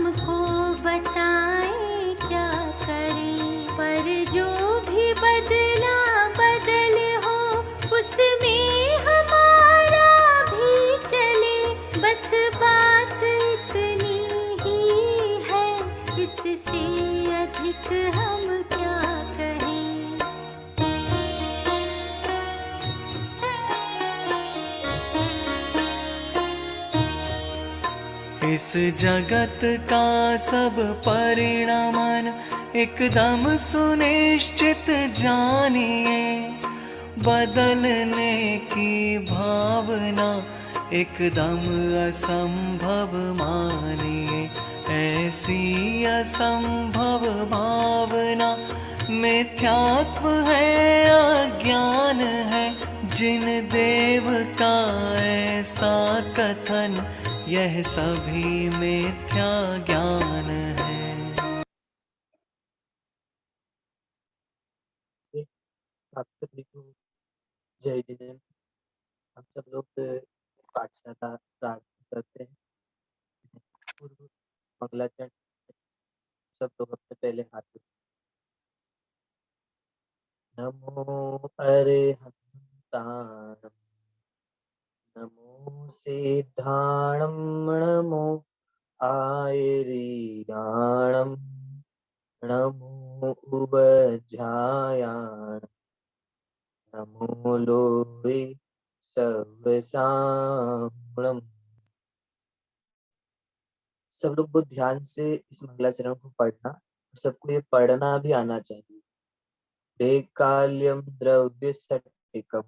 हमको बताएं क्या करें, पर जो भी बदला बदल हो उसमें हमारा भी चले, बस बात इतनी ही है, इससे अधिक हम क्या कहें। इस जगत का सब परिणामन एकदम सुनिश्चित जानिए, बदलने की भावना एकदम असंभव मानिए। ऐसी असंभव भावना मिथ्यात्व है, अज्ञान है। जिन देव का ऐसा कथन, यह सभी मिथ्या ज्ञान है। आप सभी को जय जिनेन्द्र। हम सब लोग पाठशाला प्रारंभ करते हैं। पूर्व मंगलाचरण सब लोग अपने पहले हाथ नमो अरिहंताणं, नमो सिद्धाणं, नमो आयर्याणं, नमो उबझायाणं, नमो लोवे सर्वसाम्रणम्। सब लोग बहुत ध्यान से इस मंगलाचरण को पढ़ना, और सबको ये पढ़ना भी आना चाहिए। त्रैकाल्यं द्रव्य सट्टिकम,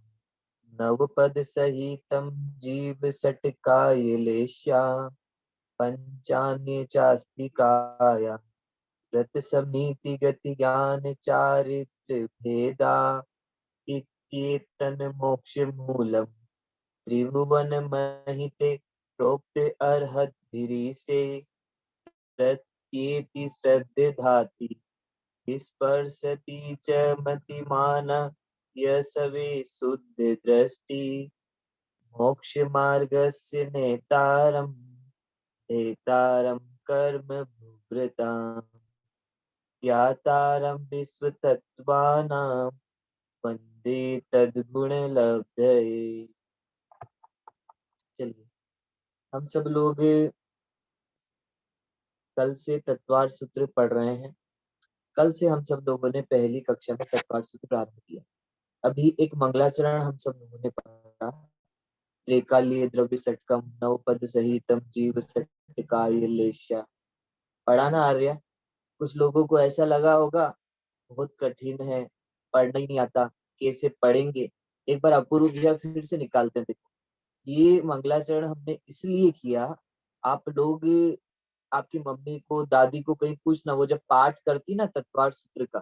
नवपद सहितम जीव सटकायलेशा, पंचान्य चास्ति काया, व्रत समिति गति ज्ञान चारित्र भेदा, इत्येतन मोक्ष मूलम, त्रिभुवन महिते प्रोक्त अर्हत से, प्रत्येति श्रद्धाति स्पर्शति च मतिमान, यसवे शुद्ध दृष्टि, मोक्ष मार्गस्य नेतारं, धेतारं कर्म भूभृतां, ज्ञातारं विश्वतत्त्वानां, वन्दे तद्गुणलब्धये। चलिए, हम सब लोग कल से तत्वार सूत्र पढ़ रहे हैं। कल से हम सब लोगों ने पहली कक्षा में तत्वार सूत्र प्रारंभ किया। अभी एक मंगलाचरण हम सब लोगों ने पढ़ा, त्रैकाल्य द्रव्य षटकम, नवपद सहितम जीव सटकायलेशा। पढ़ा ना आर्या? कुछ लोगों को ऐसा लगा होगा बहुत कठिन है, पढ़ना ही नहीं आता, कैसे पढ़ेंगे। एक बार अपूर्व भैया फिर से निकालते हैं। देखो, ये मंगलाचरण हमने इसलिए किया, आप लोग आपकी मम्मी को, दादी को कहीं पूछना, वो जब पाठ करती ना तत्वार सूत्र का,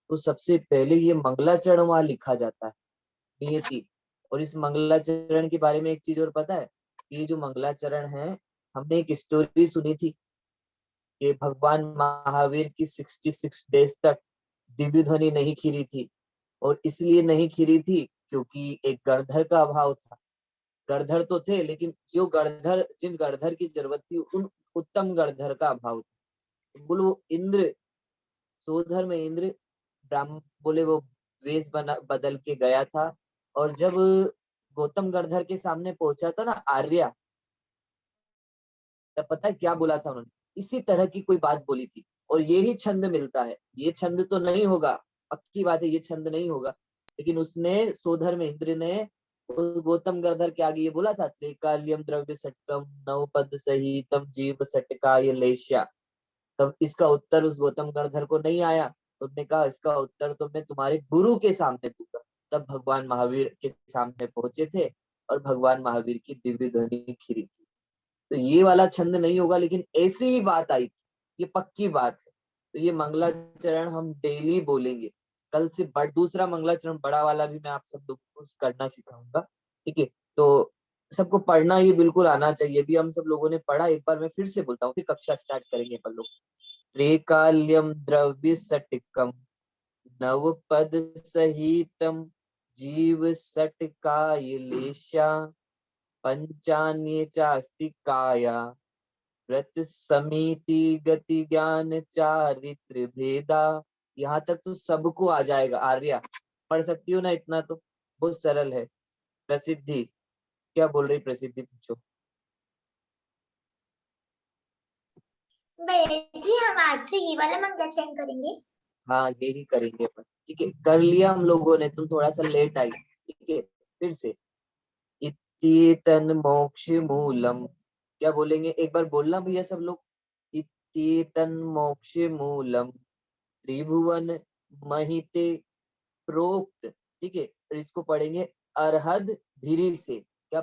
तो सबसे पहले ये मंगलाचरण वहां लिखा जाता है, नियति। और इस मंगलाचरण के बारे में एक चीज और पता है, ये जो मंगलाचरण है, हमने एक स्टोरी सुनी थी कि भगवान महावीर की 66 डेज तक दिव्य ध्वनि नहीं खिरी थी, और इसलिए नहीं खिरी थी क्योंकि एक गणधर का अभाव था। गणधर तो थे, लेकिन जिन गणधर की जरूरत थी, उन उत्तम गणधर का अभाव था। बोलो इंद्र, सोधर में इंद्र ब्राह्मण बोले, वो वेश बदल के गया था, और जब गौतम गणधर के सामने पहुंचा था ना आर्या, तब पता है क्या बोला था उन्होंने? इसी तरह की कोई बात बोली थी, और ये ही छंद मिलता है। ये छंद तो नहीं होगा, पक्की बात है, ये छंद नहीं होगा, लेकिन उसने सोधर में इंद्र ने गौतम गणधर के आगे ये बोला था, त्रैकाल्यम द्रव्य सटकम, नवपद सहितम जीव सटकाय लेश्या। तब इसका उत्तर उस गौतम गणधर को नहीं आया, तो उसने कहा इसका उत्तर तो मैं तुम्हारे गुरु के सामने दूंगा। तब भगवान महावीर के सामने पहुंचे थे, और भगवान महावीर की दिव्य ध्वनि खिरी थी। तो ये वाला छंद नहीं होगा, लेकिन ऐसी ही बात आई थी, ये पक्की बात है। तो ये मंगलाचरण हम डेली बोलेंगे। कल से दूसरा मंगलाचरण बड़ा वाला भी मैं आप सब लोगों को करना सिखाऊंगा, ठीक है? तो सबको पढ़ना ये बिल्कुल आना चाहिए। भी हम सब लोगों ने पढ़ा, एक बार मैं फिर से बोलता हूँ, फिर कक्षा स्टार्ट करेंगे अपन लोग। त्रैकाल्यम द्रव्य सटिकम, नवपद सहितम जीव सटकायलेशा, पंचान्ये चास्ति काया, व्रत समिति गति ज्ञान चारित्र भेदा। यहाँ तक तो सबको आ जाएगा। आर्या पढ़ सकती हो ना? इतना तो बहुत सरल है। प्रसिद्धि क्या बोल रही? प्रसिद्धि पूछो। भैया जी हम आज से ये वाला मंगलाचरण करेंगे। हाँ यही करेंगे अपन। ठीक है, कर लिया हम लोगों ने, तुम थोड़ा सा लेट आई। ठीक है, फिर से। इत्येतन मोक्ष मूलम, क्या बोलेंगे? एक बार बोलना भैया सब लोग। इत्येतन मोक्ष मूलम त्रिभुवन महिते प्रोक्त। ठीक है, फिर इसको पढ़ेंगे अरहद भिरी से। क्या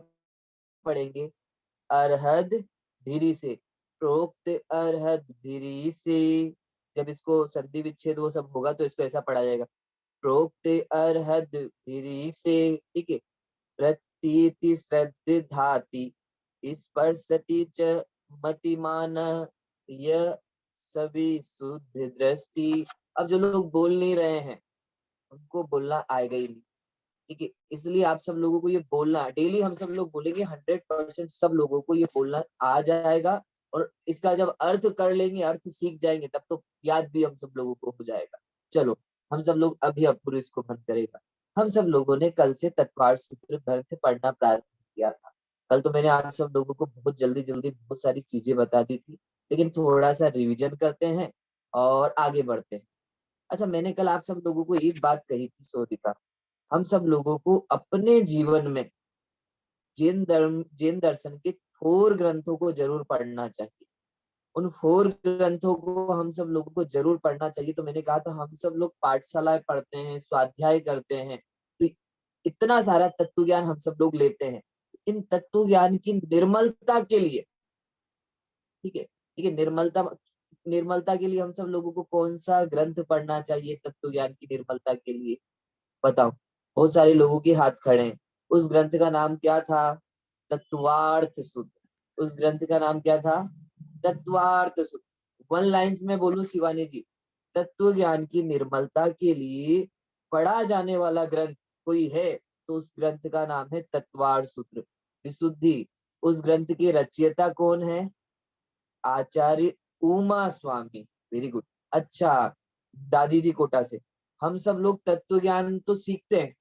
पढ़ेंगे? अरहद भिरी से। प्रोक्त अरहद भिरी से। जब इसको संधि विच्छेद वो सब होगा तो इसको ऐसा पढ़ा जाएगा, प्रोक्त अरहद भिरी से। ठीक है, प्रतीति श्रद्धाति स्पर्शति च मतिमान य सभी शुद्ध दृष्टि। अब जो लोग बोल नहीं रहे हैं उनको बोलना आएगा ही नहीं। ठीक है, इसलिए आप सब लोगों को ये बोलना डेली, हम सब लोग बोलेंगे 100% सब लोगों को ये बोलना आ जाएगा। और इसका जब अर्थ कर लेंगे, अर्थ सीख जाएंगे, तब तो याद भी हम सब लोगों को हो जाएगा। चलो हम सब लोग अभी अब इसको बंद करेगा। हम सब लोगों ने कल से तत्वार सूत्र ग्रंथ पढ़ना प्रारंभ किया था। कल तो मैंने आप सब लोगों को बहुत जल्दी जल्दी बहुत सारी चीजें बता दी थी, लेकिन थोड़ा सा रिविजन करते हैं और आगे बढ़ते हैं। अच्छा, मैंने कल आप सब लोगों को एक बात कही थी सोनिका, हम सब लोगों को अपने जीवन में जैन दर्शन के 4 ग्रंथों को जरूर पढ़ना चाहिए। उन 4 ग्रंथों को हम सब लोगों को जरूर पढ़ना चाहिए। तो मैंने कहा था हम सब लोग पाठशालाएं पढ़ते हैं, स्वाध्याय करते हैं, तो इतना सारा तत्व ज्ञान हम सब लोग लेते हैं। इन तत्व ज्ञान की निर्मलता के लिए, ठीक है, निर्मलता के लिए हम सब लोगों को कौन सा ग्रंथ पढ़ना चाहिए तत्व ज्ञान की निर्मलता के लिए? बताओ। बहुत सारे लोगों के हाथ खड़े हैं। उस ग्रंथ का नाम क्या था? तत्वार्थ सूत्र। उस ग्रंथ का नाम क्या था? तत्वार्थ सूत्र। 1 लाइन्स में बोलूं शिवानी जी, तत्व ज्ञान की निर्मलता के लिए पढ़ा जाने वाला ग्रंथ कोई है तो उस ग्रंथ का नाम है तत्वार्थ सूत्र। विशुद्धि, उस ग्रंथ के रचयिता कौन है? आचार्य उमा स्वामी। Very good. अच्छा, दादी जी कोटा से। हम सब लोग तत्व ज्ञान तो सीखते हैं,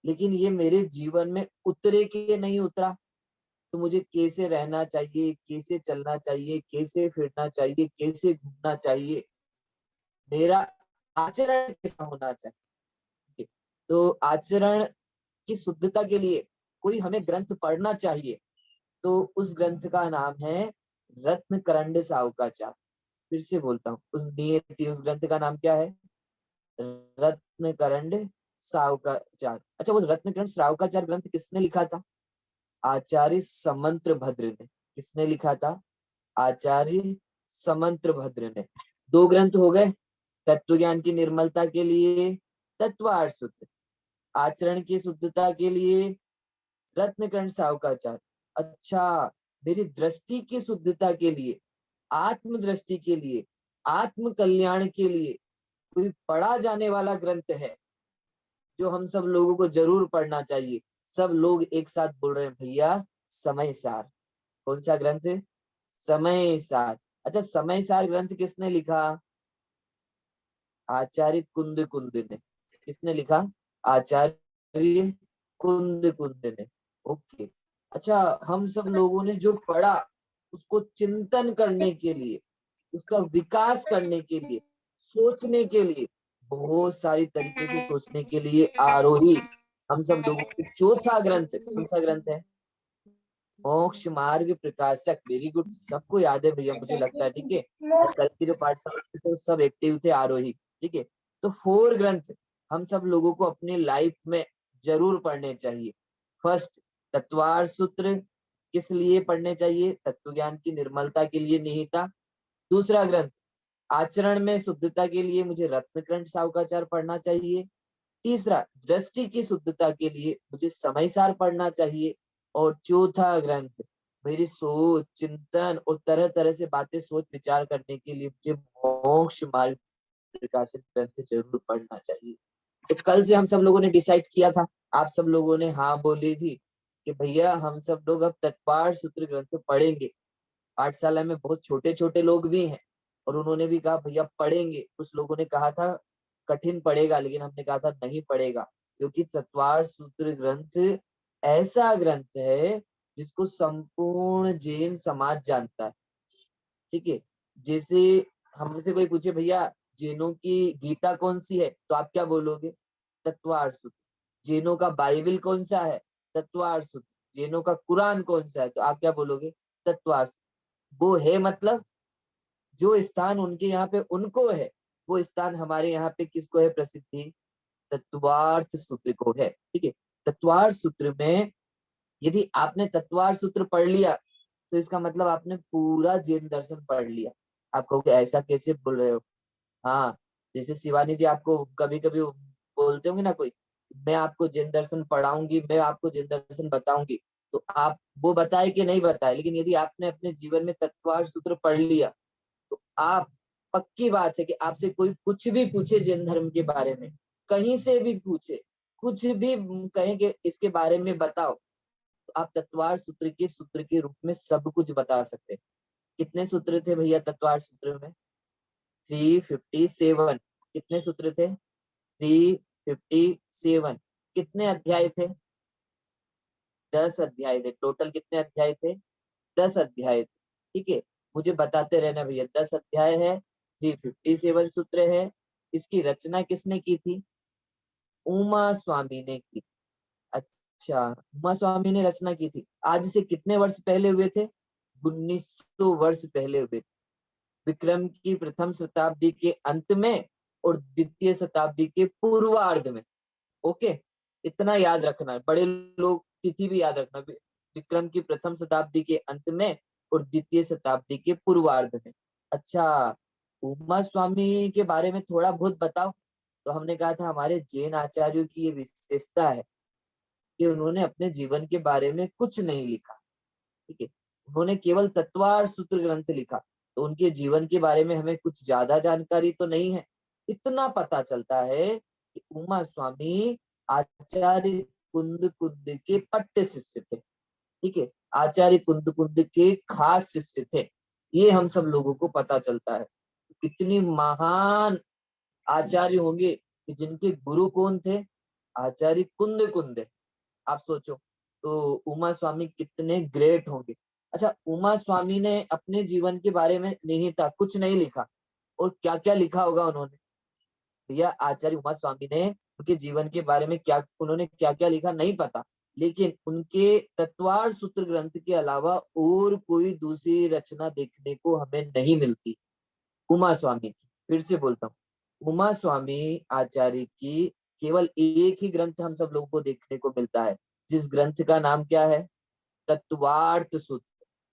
लेकिन ये मेरे जीवन में उतरे कि नहीं उतरा, तो मुझे कैसे रहना चाहिए, कैसे चलना चाहिए, कैसे फिरना चाहिए, कैसे घूमना चाहिए, मेरा आचरण कैसा होना चाहिए। तो आचरण की शुद्धता के लिए कोई हमें ग्रंथ पढ़ना चाहिए, तो उस ग्रंथ का नाम है रत्न करंड सावकाचार। फिर से बोलता हूँ, उस ग्रंथ का नाम क्या है? रत्न करंड सावकाचार। अच्छा, वो रत्न करंड सावकाचार ग्रंथ किसने लिखा था? आचार्य समंत्र भद्र ने। किसने लिखा था? आचार्य समंत्र भद्र ने। 2 ग्रंथ हो गए। तत्व ज्ञान की निर्मलता के लिए तत्वार्थ सूत्र, आचरण की शुद्धता के लिए रत्नकर्ण सावकाचार। अच्छा, मेरी दृष्टि की शुद्धता के लिए, आत्म दृष्टि के लिए, आत्म कल्याण के लिए कोई पढ़ा जाने वाला ग्रंथ है जो हम सब लोगों को जरूर पढ़ना चाहिए। सब लोग एक साथ बोल रहे हैं भैया, समय सार। कौन सा ग्रंथ है? समय सार। अच्छा, समय सार ग्रंथ किसने लिखा? आचार्य कुंद ने। किसने लिखा? आचार्य कुंद ने। ओके। अच्छा, हम सब लोगों ने जो पढ़ा उसको चिंतन करने के लिए, उसका विकास करने के लिए, सोचने के लिए, बहुत सारी तरीके से सोचने के लिए आरोही हम सब लोगों को चौथा ग्रंथ कौन सा ग्रंथ है? मोक्ष मार्ग प्रकाशक। वेरी गुड, सबको याद है भैया मुझे लगता है। ठीक है, कल की जो पाठशाला तो सब एक्टिव थे आरोही। ठीक है, तो 4 ग्रंथ हम सब लोगों को अपने लाइफ में जरूर पढ़ने चाहिए। फर्स्ट, तत्वार्थ सूत्र किस लिए पढ़ने चाहिए? तत्व ज्ञान की निर्मलता के लिए निहिता। दूसरा ग्रंथ, आचरण में शुद्धता के लिए मुझे रत्नकर्ण सावकाचार पढ़ना चाहिए। तीसरा, दृष्टि की शुद्धता के लिए मुझे समयसार पढ़ना चाहिए। और चौथा ग्रंथ, मेरी सोच, चिंतन और तरह तरह से बातें सोच विचार करने के लिए मुझे मोक्ष मार्ग प्रकाशित ग्रंथ जरूर पढ़ना चाहिए। तो कल से हम सब लोगों ने डिसाइड किया था, आप सब लोगों ने हाँ बोली थी कि भैया हम सब लोग अब तत्पार सूत्र ग्रंथ पढ़ेंगे। पाठशाला में बहुत छोटे छोटे लोग भी हैं और उन्होंने भी कहा भैया पढ़ेंगे। कुछ लोगों ने कहा था कठिन पड़ेगा, लेकिन हमने कहा था नहीं पड़ेगा, क्योंकि चतवार सूत्र ग्रंथ ऐसा ग्रंथ है जिसको संपूर्ण जैन समाज जानता है। ठीक है, जैसे हमसे कोई पूछे भैया जैनों की गीता कौन सी है, तो आप क्या बोलोगे? तत्वार सूत्र। जैनों का बाइबल कौन सा है? तत्वार सूत्र। जैनों का कुरान कौन सा है, तो आप क्या बोलोगे? तत्वार सूत्र। वो है मतलब जो स्थान उनके यहाँ पे उनको है, वो स्थान हमारे यहाँ पे किसको है प्रसिद्धि? तत्वार्थ सूत्र को है। ठीक है, तत्वार सूत्र में यदि आपने तत्वार सूत्र पढ़ लिया तो इसका मतलब आपने पूरा जैन दर्शन पढ़ लिया। आप कहोगे ऐसा कैसे बोल रहे हो? हाँ, जैसे शिवानी जी आपको कभी कभी बोलते होंगे ना कोई, मैं आपको जैन दर्शन पढ़ाऊंगी, मैं आपको जैन दर्शन बताऊंगी, तो आप वो बताए कि नहीं बताए, लेकिन यदि आपने अपने जीवन में तत्वार सूत्र पढ़ लिया तो आप, पक्की बात है कि आपसे कोई कुछ भी पूछे जैन धर्म के बारे में, कहीं से भी पूछे, कुछ भी कहे कि इसके बारे में बताओ, तो आप तत्वार सूत्र के रूप में सब कुछ बता सकते हैं। कितने सूत्र थे भैया तत्वार सूत्र में? 357। कितने सूत्र थे? 357। कितने अध्याय थे? 10 अध्याय थे। टोटल कितने अध्याय थे? 10 अध्याय थे। ठीक है, मुझे बताते रहना भैया। 10 अध्याय है, 357 सूत्र है। इसकी रचना किसने की थी? उमा स्वामी ने की। अच्छा, उमा स्वामी ने रचना की थी। आज से कितने वर्ष पहले हुए थे? 1900 वर्ष पहले हुए। विक्रम की प्रथम शताब्दी के अंत में और द्वितीय शताब्दी के पूर्वार्ध में। ओके, इतना याद रखना है। बड़े लोग तिथि भी याद रखना। विक्रम की प्रथम शताब्दी के अंत में और द्वितीय शताब्दी के पूर्वार्ध में। अच्छा, उमा स्वामी के बारे में थोड़ा बहुत बताओ। तो हमने कहा था हमारे जैन आचार्यों की ये विशेषता है कि उन्होंने अपने जीवन के बारे में कुछ नहीं लिखा। ठीक है, उन्होंने केवल तत्वार सूत्र ग्रंथ लिखा, तो उनके जीवन के बारे में हमें कुछ ज्यादा जानकारी तो नहीं है। इतना पता चलता है कि उमा स्वामी आचार्य कुंद कुंद के पट्ट शिष्य थे। ठीक है, आचार्य कुंद कुंद के खास शिष्य थे, ये हम सब लोगों को पता चलता है। कितनी महान आचार्य होंगे कि जिनके गुरु कौन थे? आचार्य कुंद कुंद। आप सोचो, तो उमा स्वामी कितने ग्रेट होंगे। अच्छा, उमा स्वामी ने अपने जीवन के बारे में नहीं था, कुछ नहीं लिखा, और क्या क्या लिखा होगा उन्होंने? भैया आचार्य उमा स्वामी ने उनके जीवन के बारे में क्या, उन्होंने क्या क्या लिखा नहीं पता, लेकिन उनके तत्वार सूत्र ग्रंथ के अलावा और कोई दूसरी रचना देखने को हमें नहीं मिलती उमा स्वामी की। फिर से बोलता हूँ, उमा स्वामी आचार्य की केवल एक ही ग्रंथ हम सब लोगों को देखने को मिलता है, जिस ग्रंथ का नाम क्या है? तत्वार्थ सूत्र।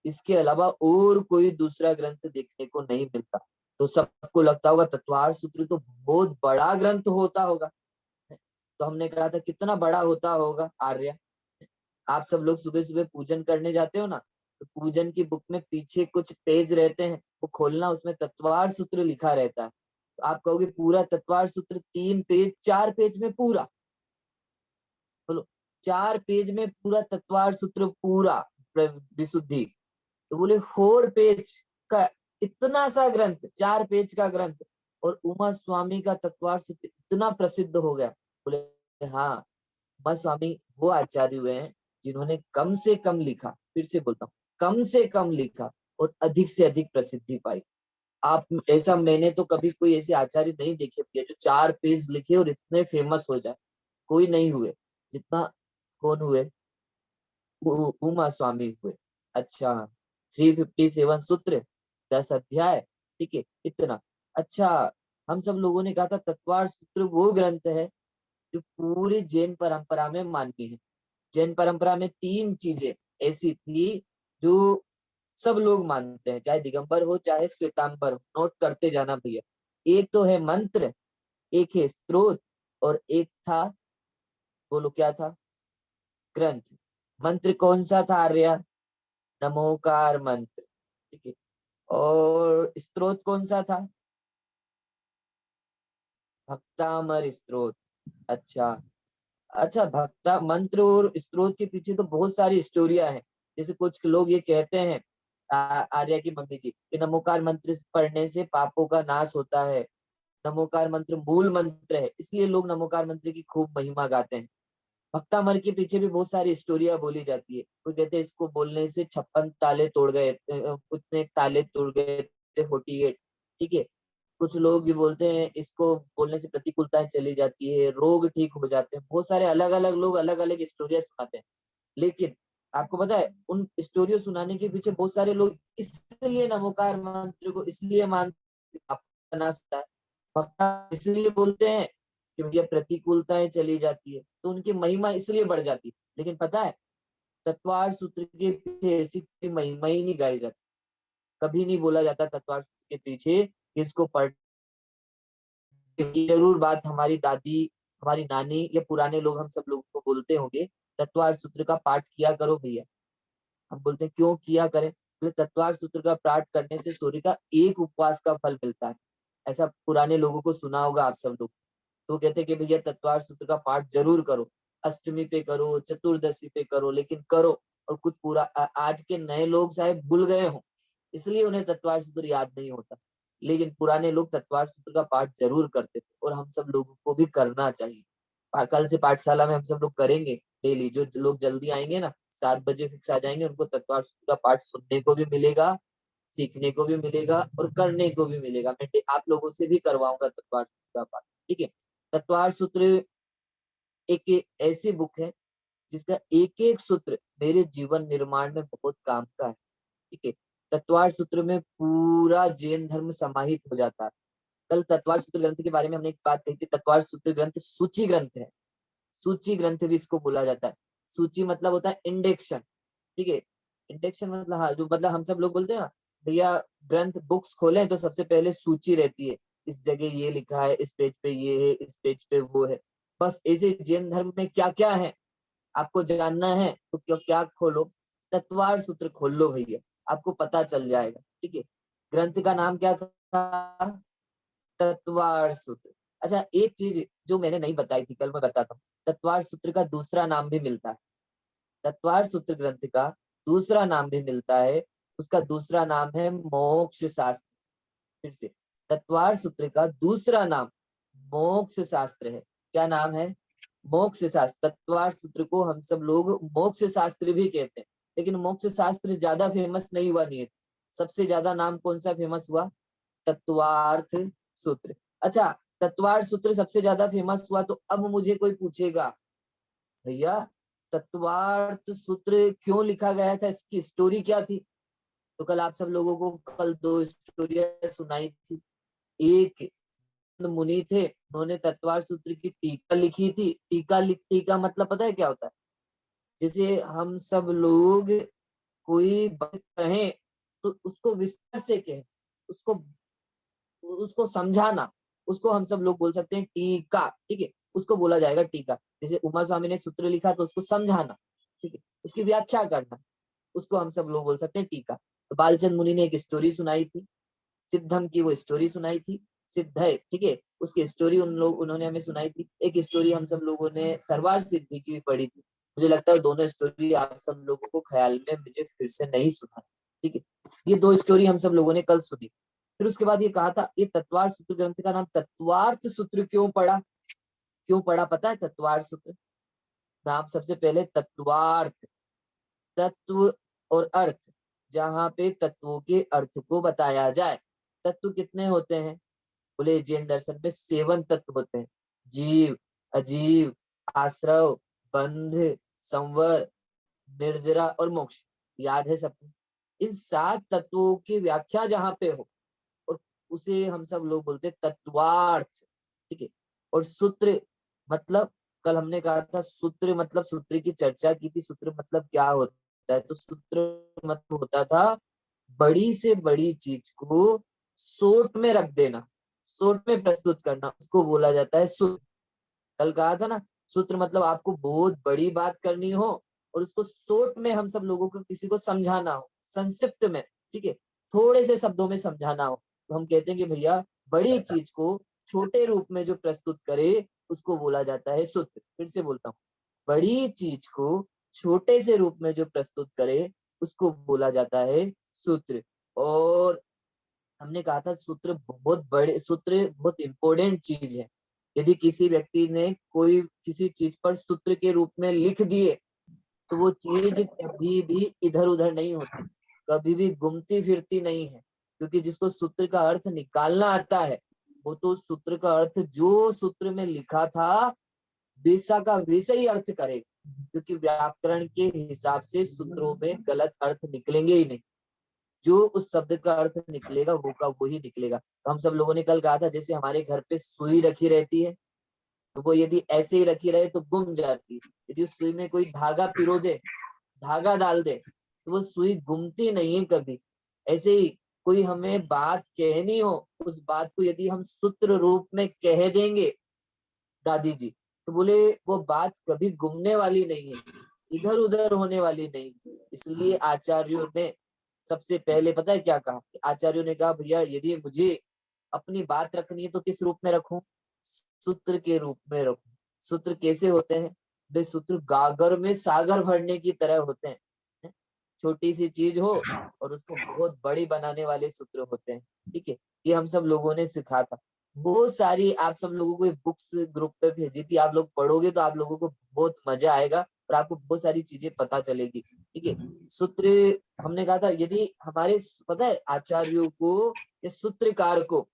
इसके अलावा और कोई दूसरा ग्रंथ देखने को नहीं मिलता। तो सबको लगता होगा तत्वार सूत्र तो बहुत बड़ा ग्रंथ होता होगा। तो हमने कहा था कितना बड़ा होता होगा आर्य? आप सब लोग सुबह सुबह पूजन करने जाते हो ना, तो पूजन की बुक में पीछे कुछ पेज रहते हैं, वो खोलना, उसमें तत्वार सूत्र लिखा रहता है। तो आप कहोगे पूरा तत्वार सूत्र 3 पेज 4 पेज में पूरा? बोलो, 4 पेज में पूरा तत्वार सूत्र पूरा विशुद्धि? तो बोले 4 पेज का इतना सा ग्रंथ, 4 पेज का ग्रंथ, और उमा स्वामी का तत्वार सूत्र इतना प्रसिद्ध हो गया। बोले हाँ, उमा स्वामी वो आचार्य हुए हैं जिन्होंने कम से कम लिखा, फिर से बोलता हूँ, कम से कम लिखा और अधिक से अधिक प्रसिद्धि पाई। आप ऐसा, मैंने तो कभी कोई ऐसे आचार्य नहीं देखे जो 4 पेज लिखे और इतने फेमस हो जाए, कोई नहीं हुए जितना कौन हुए? उमा स्वामी हुए। अच्छा, 357 सूत्र, 10 अध्याय। ठीक है, इतना। अच्छा, हम सब लोगों ने कहा था तत्वार सूत्र वो ग्रंथ है जो पूरी जैन परंपरा में मान्य है। जैन परंपरा में 3 चीजें ऐसी थी जो सब लोग मानते हैं, चाहे दिगंबर हो चाहे श्वेतांबर हो। नोट करते जाना भैया। एक तो है मंत्र, एक है स्तोत्र, और एक था, बोलो क्या था? ग्रंथ। मंत्र कौन सा था आर्या? नमोकार मंत्र। ठीक है, और स्तोत्र कौन सा था? भक्तामर स्तोत्र। अच्छा, अच्छा, भक्ता मंत्र और स्तोत्र के पीछे तो बहुत सारी स्टोरियां हैं। जैसे कुछ लोग ये कहते हैं आर्या की मम्मी जी कि नमोकार मंत्र पढ़ने से पापों का नाश होता है, नमोकार मंत्र मूल मंत्र है, इसलिए लोग नमोकार मंत्र की खूब महिमा गाते हैं। भक्तामर के पीछे भी बहुत सारी स्टोरियां बोली जाती है। कोई कहते हैं इसको बोलने से 56 ताले तोड़ गए, उतने ताले तोड़ गए थे 48, ठीक है। कुछ लोग भी बोलते हैं इसको बोलने से प्रतिकूलताएं चली जाती है, रोग ठीक हो जाते हैं। बहुत सारे अलग अलग लोग अलग अलग स्टोरियां सुनाते हैं, लेकिन आपको पता है उन स्टोरियों सुनाने के पीछे बहुत सारे लोग इसलिए नमोकार मंत्र को इसलिए मानते होता है, भक्त इसलिए बोलते हैं कि भैया प्रतिकूलताएं चली जाती है, तो उनकी महिमा इसलिए बढ़ जाती है। लेकिन पता है तत्वार सूत्र के पीछे ऐसी कोई महिमा ही नहीं गाई जाती, कभी नहीं बोला जाता तत्वार सूत्र के पीछे इसको पढ़। जरूर बात हमारी दादी, हमारी नानी या पुराने लोग हम सब लोगों को बोलते होंगे तत्वार सूत्र का पाठ किया करो भैया। हम बोलते हैं क्यों किया करें, बोले तत्वार सूत्र का पाठ करने से सूर्य का एक उपवास का फल मिलता है। ऐसा पुराने लोगों को सुना होगा आप सब लोग। तो कहते हैं कि भैया तत्वार सूत्र का पाठ जरूर करो, अष्टमी पे करो, चतुर्दशी पे करो, लेकिन करो। और कुछ पूरा आज के नए लोग शायद भूल गए हों, इसलिए उन्हें तत्वार सूत्र याद नहीं होता, लेकिन पुराने लोग तत्वार सूत्र का पाठ जरूर करते थे और हम सब लोगों को भी करना चाहिए। कल से पाठशाला में हम सब लोग करेंगे डेली। जो लोग जल्दी आएंगे ना 7 बजे फिक्स आ जाएंगे, उनको तत्वार सूत्र का पाठ सुनने को भी मिलेगा, सीखने को भी मिलेगा और करने को भी मिलेगा। मैं आप लोगों से भी करवाऊंगा तत्वार सूत्र का पाठ, ठीक है। तत्वार सूत्र एक ऐसी बुक है जिसका एक एक सूत्र मेरे जीवन निर्माण में बहुत काम का है, ठीक है। तत्वार सूत्र में पूरा जैन धर्म समाहित हो जाता है। कल तत्वार सूत्र ग्रंथ के बारे में हमने एक बात कही थी, तत्वार सूत्र ग्रंथ सूची ग्रंथ है, सूची ग्रंथ भी इसको बोला जाता है। सूची मतलब होता है इंडेक्शन, ठीक है। इंडेक्शन मतलब हाँ, जो मतलब हम सब लोग बोलते हैं ना भैया ग्रंथ बुक्स खोलें तो सबसे पहले सूची रहती है, इस जगह ये लिखा है, इस पेज पे ये है, इस पेज पे वो है। बस ऐसे जैन धर्म में क्या क्या है आपको जानना है तो क्या क्या खोलो, तत्वार सूत्र खोल लो भैया, आपको पता चल जाएगा, ठीक है। ग्रंथ का नाम क्या था? तत्वार सूत्र। अच्छा एक चीज जो मैंने नहीं बताई थी, कल मैं बताता हूँ। तत्वार सूत्र का दूसरा नाम भी मिलता है, तत्वार सूत्र ग्रंथ का दूसरा नाम भी मिलता है, उसका दूसरा नाम है मोक्ष शास्त्र। फिर से तत्वार सूत्र का दूसरा नाम मोक्ष शास्त्र है। क्या नाम है? मोक्ष शास्त्र। तत्वार सूत्र को हम सब लोग मोक्ष शास्त्र भी कहते हैं, लेकिन मोक्ष शास्त्र ज्यादा फेमस नहीं हुआ, नहीं। सबसे ज्यादा नाम कौन सा फेमस हुआ? तत्वार्थ सूत्र। अच्छा तत्वार सूत्र सबसे ज्यादा फेमस हुआ, तो अब मुझे कोई पूछेगा भैया तत्वार्थ सूत्र क्यों लिखा गया था, इसकी स्टोरी क्या थी? तो कल आप सब लोगों को कल 2 स्टोरियां सुनाई थी। एक मुनि थे, उन्होंने तत्वार सूत्र की टीका लिखी थी। टीका मतलब पता है क्या होता है? जैसे हम सब लोग कोई बात कहें तो उसको विस्तार से कहें, उसको उसको समझाना, उसको हम सब लोग बोल सकते हैं टीका, ठीक है। उसको बोला जाएगा टीका। जैसे उमा स्वामी ने सूत्र लिखा तो उसको समझाना, ठीक है, उसकी व्याख्या करना, उसको हम सब लोग बोल सकते हैं टीका। तो बालचंद मुनि ने एक स्टोरी सुनाई थी, सिद्धम की वो स्टोरी सुनाई थी, सिद्ध है, ठीक है, उसकी स्टोरी उन्होंने हमें सुनाई थी। एक स्टोरी हम सब लोगों ने सरवार सिद्धि की भी पढ़ी थी। मुझे लगता है दोनों स्टोरी आप सब लोगों को ख्याल में मुझे फिर से नहीं सुना, ठीक है। ये 2 स्टोरी हम सब लोगों ने कल सुनी। फिर उसके बाद ये कहा था ये तत्वार सूत्र ग्रंथ का नाम तत्वार्थ सूत्र क्यों पड़ा? क्यों पड़ा पता है? तत्वार सूत्र नाम सबसे पहले तत्वार्थ, तत्व और अर्थ, जहाँ पे तत्वों के अर्थ को बताया जाए। तत्व कितने होते हैं? बोले जैन दर्शन में 7 तत्व होते हैं, जीव, अजीव, आश्रव, बंध, संवर, निर्जरा और मोक्ष। याद है सबको? इन 7 तत्वों की व्याख्या जहाँ पे हो और उसे हम सब लोग बोलते हैं तत्वार्थ, ठीक है। और सूत्र मतलब कल हमने कहा था सूत्र मतलब, सूत्र की चर्चा की थी, सूत्र मतलब क्या होता है? तो सूत्र मतलब होता था बड़ी से बड़ी चीज को शॉर्ट में रख देना, शॉर्ट में प्रस्तुत करना, उसको बोला जाता है सूत्र। कल कहा था ना सूत्र मतलब आपको बहुत बड़ी बात करनी हो और उसको शॉर्ट में हम सब लोगों को किसी को समझाना हो, संक्षिप्त में, ठीक है, थोड़े से शब्दों में समझाना हो, तो हम कहते हैं कि भैया बड़ी चीज को छोटे रूप में जो प्रस्तुत करे उसको बोला जाता है सूत्र। फिर से बोलता हूँ, बड़ी चीज को छोटे से रूप में जो प्रस्तुत करे उसको बोला जाता है सूत्र। और हमने कहा था सूत्र बहुत बड़े, सूत्र बहुत इंपॉर्टेंट चीज है। यदि किसी व्यक्ति ने कोई किसी चीज पर सूत्र के रूप में लिख दिए तो वो चीज कभी भी इधर उधर नहीं होती, कभी भी घूमती फिरती नहीं है। क्योंकि जिसको सूत्र का अर्थ निकालना आता है वो तो सूत्र का अर्थ जो सूत्र में लिखा था वैसा का वैसा ही अर्थ करेगा। क्योंकि व्याकरण के हिसाब से सूत्रों में गलत अर्थ निकलेंगे ही नहीं, जो उस शब्द का अर्थ निकलेगा वो का वो ही निकलेगा। तो हम सब लोगों ने कल कहा था जैसे हमारे घर पे सुई रखी रहती है तो वो यदि ऐसे ही रखी रहे तो गुम जाती है। यदि उस सुई में कोई धागा पिरो दे, धागा डाल दे तो वो सुई गुमती नहीं है कभी। ऐसे ही कोई हमें बात कहनी हो, उस बात को यदि हम सूत्र रूप में कह देंगे दादी जी, तो बोले वो बात कभी गुमने वाली नहीं है, इधर उधर होने वाली नहीं। इसलिए आचार्यों ने सबसे पहले पता है क्या कहा? आचार्यों ने कहा भैया यदि मुझे अपनी बात रखनी है तो किस रूप में रखूं? सूत्र के रूप में रखूं। सूत्र कैसे होते हैं? वे सूत्र गागर में सागर भरने की तरह होते हैं। छोटी सी चीज हो और उसको बहुत बड़ी बनाने वाले सूत्र होते हैं। ठीक है, ये हम सब लोगों ने सिखा था। बहुत सारी आप सब लोगों को बुक्स ग्रुप पे भेजी थी, आप लोग पढ़ोगे तो आप लोगों को बहुत मजा आएगा और आपको बहुत सारी चीजें पता चलेगी। ठीक है, सूत्र हमने कहा था यदि हमारे पता है आचार्यों को या सूत्रकार को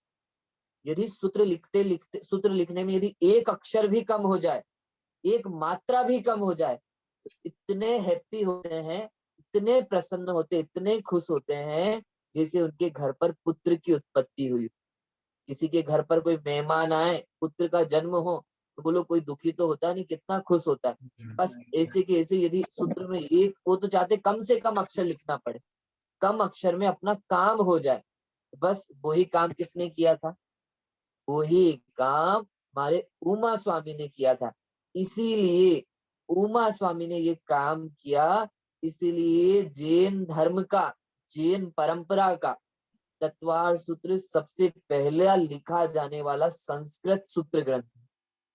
यदि सूत्र लिखते लिखते सूत्र लिखने में यदि एक अक्षर भी कम हो जाए, एक मात्रा भी कम हो जाए तो इतने हैप्पी होते हैं, इतने प्रसन्न होते, इतने खुश होते हैं जैसे उनके घर पर पुत्र की उत्पत्ति हुई। किसी के घर पर कोई मेहमान आए, पुत्र का जन्म हो तो बोलो कोई दुखी तो होता नहीं, कितना खुश होता है। बस ऐसे के ऐसे यदि सूत्र में एक, वो तो चाहते कम से कम अक्षर लिखना पड़े, कम अक्षर में अपना काम हो जाए। बस वही काम किसने किया था? वही काम हमारे उमा स्वामी ने किया था। इसीलिए उमा स्वामी ने ये काम किया, इसीलिए जैन धर्म का, जैन परंपरा का तत्वार सूत्र सबसे पहला लिखा जाने वाला संस्कृत सूत्र ग्रंथ।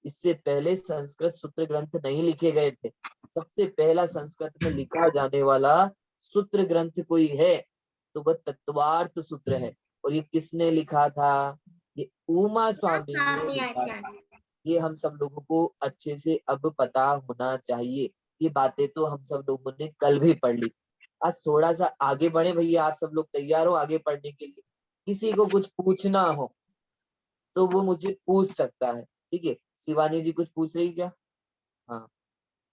इससे पहले संस्कृत सूत्र ग्रंथ नहीं लिखे गए थे। सबसे पहला संस्कृत में लिखा जाने वाला सूत्र ग्रंथ कोई है तो वह तत्वार्थ सूत्र है। और ये किसने लिखा था? ये उमा स्वामी ने स्वामी लिखा था। आचार्य। ये हम सब लोगों को अच्छे से अब पता होना चाहिए। ये बातें तो हम सब लोगों ने कल भी पढ़ ली। आज थोड़ा सा आगे बढ़े भैया, आप सब लोग तैयार हो आगे पढ़ने के लिए? किसी को कुछ पूछना हो तो वो मुझे पूछ सकता है। ठीक है, शिवानी जी कुछ पूछ रही क्या? हाँ,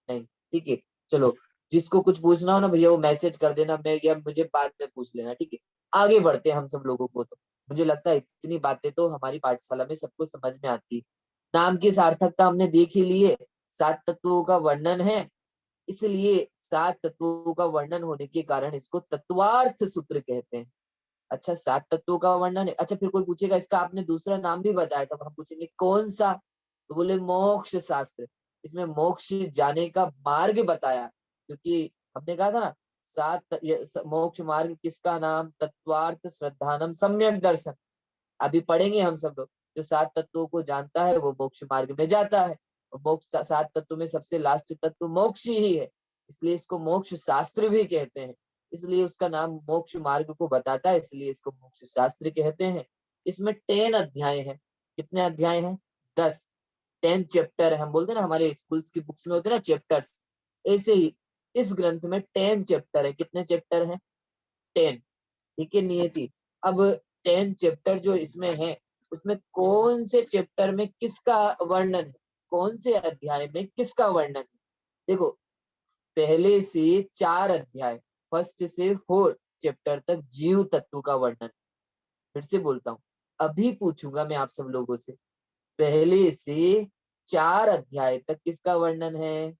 नहीं, ठीक है, चलो जिसको कुछ पूछना हो ना भैया वो मैसेज कर देना, मैं या मुझे बाद में पूछ लेना। ठीक है, आगे बढ़ते हैं हम सब लोगों को। तो मुझे लगता है इतनी बातें तो हमारी पाठशाला में सबको समझ में आती है। नाम की सार्थकता हमने देख ही ली है, 7 तत्वों का वर्णन है, इसलिए 7 तत्वों का वर्णन होने के कारण इसको तत्वार्थ सूत्र कहते हैं। अच्छा, 7 तत्वों का वर्णन है। अच्छा, फिर कोई पूछेगा इसका आपने दूसरा नाम भी बताया, तब हम पूछेंगे कौन सा? तो बोले मोक्ष शास्त्र। इसमें मोक्ष जाने का मार्ग बताया, क्योंकि हमने कहा था ना मोक्ष मार्ग किसका नाम? तत्वार्थ श्रद्धानम सम्यक दर्शन। अभी पढ़ेंगे हम सब लोग। जो 7 तत्वों को जानता है वो मोक्ष मार्ग में जाता है। और मोक्ष 7 तत्वों में सबसे लास्ट तत्व मोक्ष ही है, इसलिए इसको मोक्ष शास्त्र भी कहते हैं। इसलिए उसका नाम मोक्ष मार्ग को बताता है, इसलिए इसको मोक्ष शास्त्र कहते हैं। इसमें 10 अध्याय हैं। कितने अध्याय हैं? 10। 10 चैप्टर है। हम बोलते हैं ना हमारे स्कूल्स की बुक्स में होते हैं ना चैप्टर्स, ऐसे ही इस ग्रंथ में 10 चैप्टर है। कितने चैप्टर हैं? 10। ठीक है नियति, अब 10 चैप्टर जो इसमें है उसमें कौन से चैप्टर में किसका वर्णन है, कौन से अध्याय में किसका वर्णन है? देखो, पहले से 4 अध्याय, फर्स्ट से 4 चैप्टर तक जीव तत्व का वर्णन। फिर से बोलता हूँ, अभी पूछूंगा मैं आप सब लोगों से, पहले से 4 अध्याय तक किसका वर्णन है?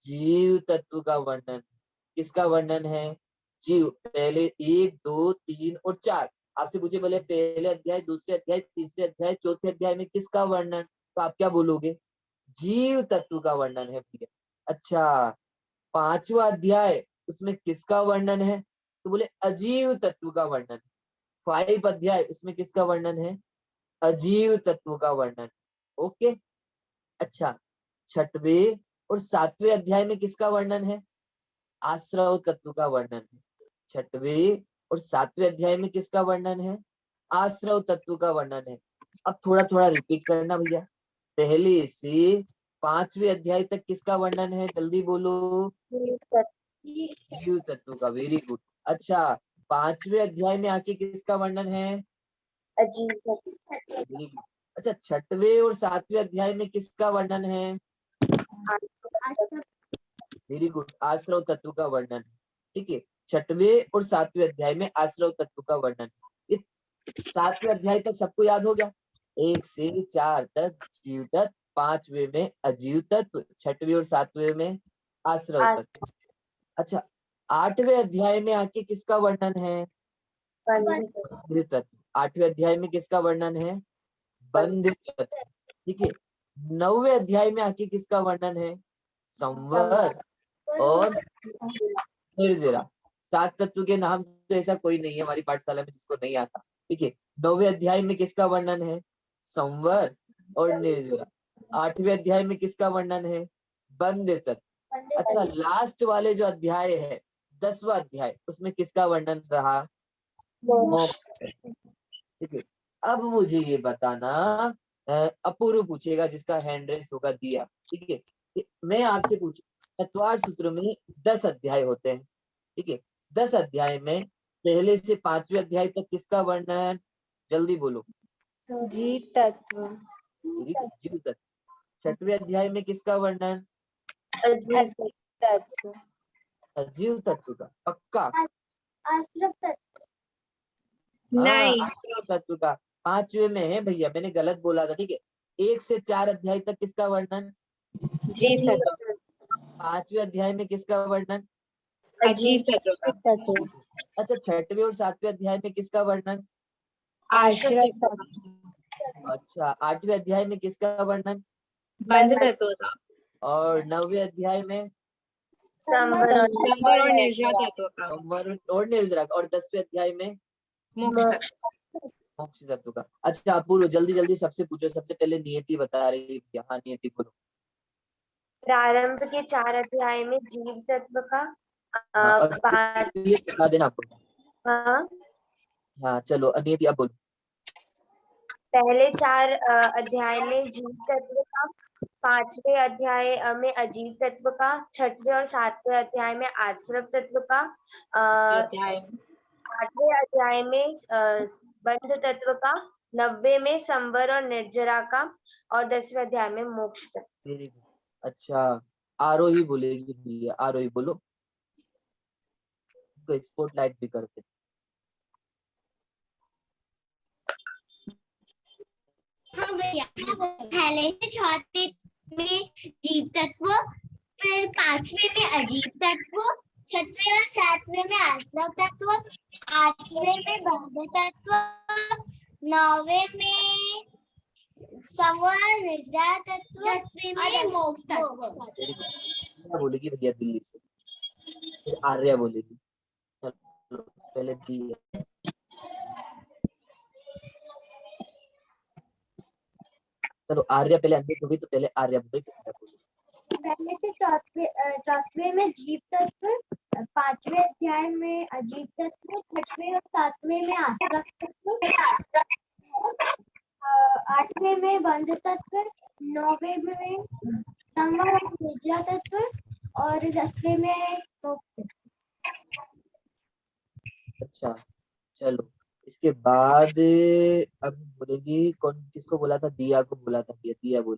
जीव तत्व का वर्णन। किसका वर्णन है? जीव। पहले 1, 2, 3 और 4। आपसे पूछे बोले पहले अध्याय, दूसरे अध्याय, तीसरे अध्याय, चौथे अध्याय में किसका वर्णन? तो आप क्या बोलोगे? जीव तत्व का वर्णन है भैया। अच्छा, 5वां अध्याय उसमें किसका वर्णन है? तो बोले अजीव तत्व का वर्णन। 5 अध्याय उसमें किसका वर्णन है? अजीव तत्व का वर्णन। ओके, अच्छा, 6वें और 7वें अध्याय में किसका वर्णन है? आश्रव तत्व का वर्णन है। 6वें और 7वें अध्याय में किसका वर्णन है? आश्रव तत्व का वर्णन है। अब थोड़ा थोड़ा रिपीट करना भैया, पहले से 5वें अध्याय तक किसका वर्णन है? जल्दी बोलो। जीव तत्व का। Very good. अच्छा, 5वें अध्याय में आके किसका वर्णन है? Very good. अच्छा, 6वें और 7वें अध्याय में किसका वर्णन है? वेरी गुड, आश्रव तत्व का वर्णन। ठीक है, 6वें और 7वें अध्याय में आश्रव तत्व का वर्णन। ये 7वें अध्याय तक सबको याद हो गया? 1 से 4 तक जीव तत्व, 5वें में अजीव तत्व, 6वें और 7वें में आश्रव तत्व। अच्छा, 8वें अध्याय में आके किसका वर्णन है? बंध तत्व। 8वें अध्याय में किसका वर्णन है? बंध तत्व। ठीक है, 9वें अध्याय में आके किसका वर्णन है? संवर और निर्जरा। 7 तत्व के नाम तो ऐसा कोई नहीं है हमारी पाठशाला में जिसको नहीं आता। ठीक है, 9वें अध्याय में किसका वर्णन है? संवर और निर्जरा। 8वें अध्याय में किसका वर्णन है? बंध तत्व। अच्छा, लास्ट वाले जो अध्याय है 10वां अध्याय, उसमें किसका वर्णन रहा? मोक्ष। ठीक है, अब मुझे ये बताना, अपूर्व पूछेगा जिसका हैंड रेस होगा दिया। ठीक है, मैं आपसे पूछू, चतवार सूत्र में 10 अध्याय होते हैं। ठीक है, 10 अध्याय में पहले से 5वें अध्याय तक किसका वर्णन? जल्दी बोलो। जीव तत्व। जीव तत्व। 6वें अध्याय में किसका वर्णन? अजीव तत्व। अजीव तत्व का। पक्का? आश्रव तत्व। नहीं। आश्रव तत्व का 5वें में है भैया, मैंने गलत बोला था। ठीक है, 1 से 4 अध्याय तक किसका वर्णन? जीव तत्व। 5वें अध्याय में किसका वर्णन? अजीव तत्व। अच्छा, 6वें और 7वें अध्याय में किसका वर्णन? आश्रय तत्व। अच्छा, 8वें अध्याय में किसका वर्णन? बंध तत्व का। और 9वें अध्याय में? संवर और निर्जरा तत्व का। संवर और निर्जरा। और 10वें अध्याय में? मोक्ष तत्व। मोक्ष तत्व का। अच्छा, अपूर्व जल्दी जल्दी सबसे पूछो। सबसे पहले नियति बता रही है। हाँ, नियति बोलो। प्रारंभ के 4 अध्याय में जीव तत्व का और ये बता देना आपको। हाँ, हाँ चलो, अनियति अब बोलो। पहले 4 अध्याय में जीव तत्व का, 5वें अध्याय में अजीव तत्व का, 6वें और 7वें अध्याय में आश्रव तत्व का, 8वें अध्याय में बंध तत्व का, 9वें में संवर और निर्जरा का, और 10वें अध्याय में मोक्ष तत्व। अच्छा, आरोही बोलेगी भैया, आरोही बोलो। तो स्पॉटलाइट भी करते। हाँ भैया, पहले से 6वें में जीव तत्व, फिर 5वें में अजीव तत्व, 6वें और 7वें में आश्रव तत्व, 8वें में बंध तत्व, 9वें में संवर निर्जरा तत्व, 10वें में मोक्ष तत्व। क्या बोलेगी भैया दिल्ली से? फिर आर्या बोलेगी। चलो पहले दिया। चलो आर्या पहले अनम्यूट होगी, तो पहले आर्या बोलेगी। पहले से 4वें में जीव तत्व, 5वें अध्याय में अजीव तत्व, 6वें और 7वें में आश्रव तत्व, 8वें में बंध तत्व, 9वें में संवर और निर्जरा तत्व, और 10वें में मोक्ष। अच्छा चलो, इसके बाद अब बोलेगी कौन? किसको बोला था? दिया को बोला था। दिया बोल।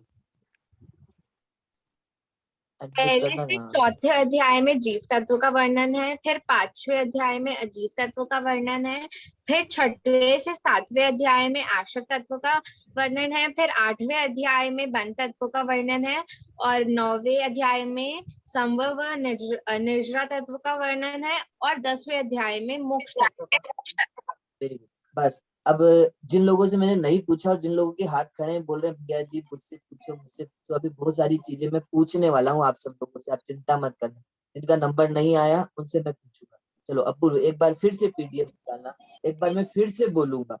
पहले से 4थे अध्याय में जीव तत्व का वर्णन है, फिर 5वें अध्याय में अजीव तत्व का वर्णन है, फिर 6वें से 7वें अध्याय में आश्रव तत्व का वर्णन है, फिर 8वें अध्याय में बंध तत्व का वर्णन है, और 9वें अध्याय में संभव व निर्जरा तत्व का वर्णन है, और 10वें अध्याय में मोक्ष तत्व का। बस अब जिन लोगों से मैंने नहीं पूछा और जिन लोगों के हाथ खड़े हैं बोल रहे हैं भैया जी मुझसे पूछो मुझसे, तो अभी बहुत सारी चीजें मैं पूछने वाला हूँ आप सब लोगों से। आप चिंता मत करना, जिनका नंबर नहीं आया उनसे मैं पूछूंगा। चलो अब एक बार फिर से पीडीएफ निकालना, एक बार मैं फिर से बोलूंगा,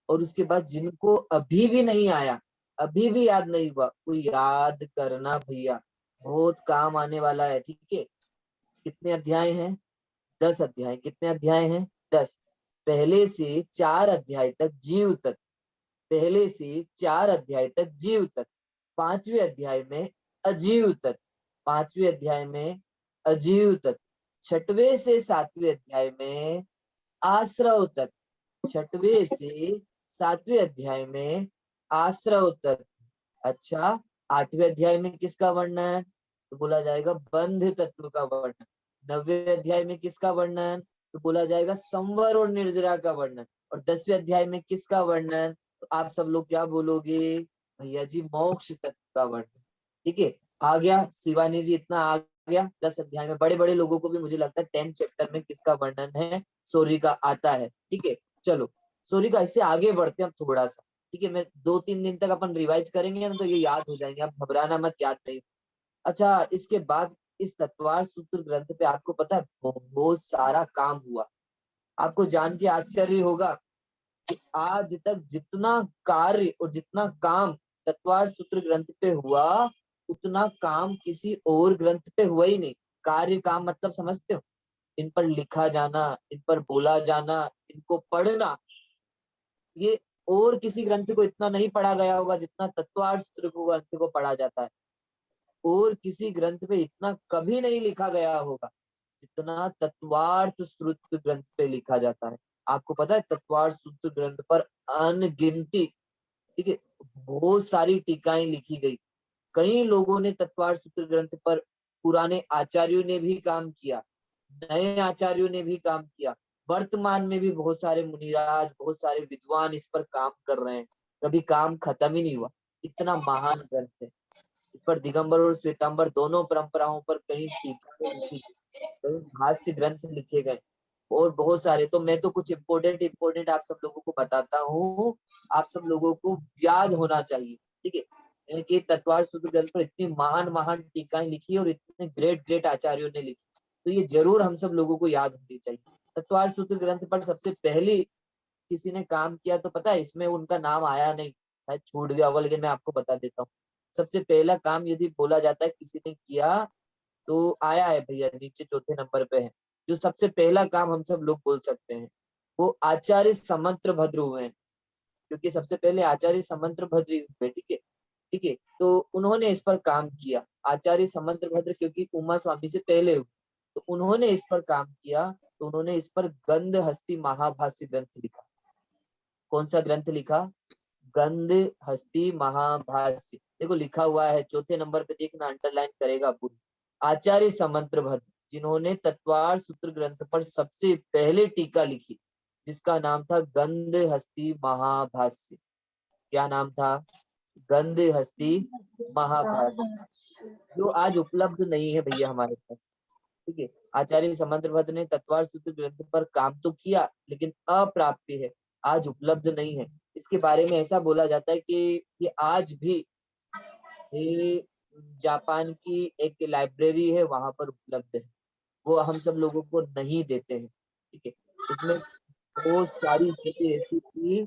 और उसके बाद जिनको अभी भी नहीं आया, अभी भी याद नहीं हुआ, वो याद करना भैया, बहुत काम आने वाला है। ठीक है, कितने अध्याय हैं? 10 अध्याय। कितने अध्याय हैं? 10। पहले से 4 अध्याय तक जीव तत्व, पहले से 4 अध्याय तक जीव तत्व, 5वें अध्याय में अजीव तत्व, 5वें अध्याय में अजीव तत्व, 6वें से 7वें अध्याय में आश्रव तत्व, 6वें से 7वें अध्याय में आश्रव तत्व। अच्छा, 8वें अध्याय में किसका वर्णन? तो बोला जाएगा बंध तत्व का वर्णन। 9वें अध्याय में किसका वर्णन? तो बोला जाएगा संवर और निर्जरा का वर्णन। और 10वें अध्याय में किसका वर्णन? तो आप सब लोग क्या बोलोगे? भैया जी मोक्ष तत्व का वर्णन। ठीक है, आ गया शिवानी जी, इतना आ गया। 10 अध्याय में बड़े बड़े लोगों को भी मुझे लगता है 10 चैप्टर में किसका वर्णन है? सूर्य का आता है। ठीक है, चलो सूर्य का इससे आगे बढ़ते हैं हम थोड़ा सा। ठीक है, मैं 2-3 दिन तक अपन रिवाइज करेंगे ना तो ये याद हो जाएंगे, आप घबराना मत, याद नहीं। अच्छा, इसके बाद इस तत्वार सूत्र ग्रंथ पे आपको पता है बहुत सारा काम हुआ। आपको जान के आश्चर्य होगा कि आज तक जितना कार्य और जितना काम तत्वार सूत्र ग्रंथ पे हुआ, उतना काम किसी और ग्रंथ पे हुआ ही नहीं। कार्य काम मतलब समझते हो? इन पर लिखा जाना, इन पर बोला जाना, इनको पढ़ना, ये और किसी ग्रंथ को इतना नहीं पढ़ा गया होगा जितना तत्वार सूत्र को ग्रंथ को पढ़ा जाता है। और किसी ग्रंथ पे इतना कभी नहीं लिखा गया होगा जितना तत्वार्थ सूत्र ग्रंथ पे लिखा जाता है। आपको पता है तत्वार्थ सूत्र ग्रंथ पर अनगिनती, ठीक है, बहुत सारी टीकाएं लिखी गई। कई लोगों ने तत्वार्थ सूत्र ग्रंथ पर, पुराने आचार्यों ने भी काम किया, नए आचार्यों ने भी काम किया, वर्तमान में भी बहुत सारे मुनिराज, बहुत सारे विद्वान इस पर काम कर रहे हैं। कभी काम खत्म ही नहीं हुआ, इतना महान ग्रंथ है। इस पर दिगंबर और श्वेतांबर दोनों परंपराओं पर कई टीका लिखी, कई भाष्य ग्रंथ लिखे गए और बहुत सारे। तो मैं तो कुछ इम्पोर्टेंट आप सब लोगों को बताता हूँ, आप सब लोगों को याद होना चाहिए। ठीक है, कि तत्वार सूत्र ग्रंथ पर इतनी महान महान टीकाएं लिखी और इतने ग्रेट आचार्यों ने लिखी, तो ये जरूर हम सब लोगों को याद होनी चाहिए। तत्वार सूत्र ग्रंथ पर सबसे पहली किसी ने काम किया तो पता है, इसमें उनका नाम आया नहीं, शायद छूट गया होगा, लेकिन मैं आपको बता देता हूँ। सबसे पहला काम यदि बोला जाता है किसी ने किया तो आया है भैया, नीचे चौथे नंबर पे है। जो सबसे पहला काम हम सब लोग बोल सकते हैं वो आचार्य समंत्र भद्र हुए हैं, क्योंकि सबसे पहले आचार्य समंत्र भद्र हुए। ठीक है, ठीक है, तो उन्होंने इस पर काम किया। आचार्य समंत्र भद्र क्योंकि उमा स्वामी से पहले हुए, तो उन्होंने इस पर काम किया, तो उन्होंने इस पर गंध हस्ती महाभाष्य ग्रंथ लिखा। कौन सा ग्रंथ लिखा? गंध हस्ती महाभाष्य। देखो लिखा हुआ है चौथे नंबर पे, देखना, अंडरलाइन करेगा पूरी। आचार्य समंत्र भद्र, जिन्होंने तत्वार सूत्र ग्रंथ पर सबसे पहले टीका लिखी, जिसका नाम था गंध हस्ती महाभाष्य। क्या नाम था? गंध हस्ती महाभाष्य, जो आज उपलब्ध नहीं है भैया हमारे पास। ठीक है, आचार्य समंत्र भद्र ने तत्वार सूत्र ग्रंथ पर काम तो किया, लेकिन अप्राप्य है, आज उपलब्ध नहीं है। इसके बारे में ऐसा बोला जाता है कि ये आज भी ये जापान की एक लाइब्रेरी है, वहां पर उपलब्ध है, वो हम सब लोगों को नहीं देते हैं। ठीक है, इसमें बहुत सारी चीजें ऐसी थी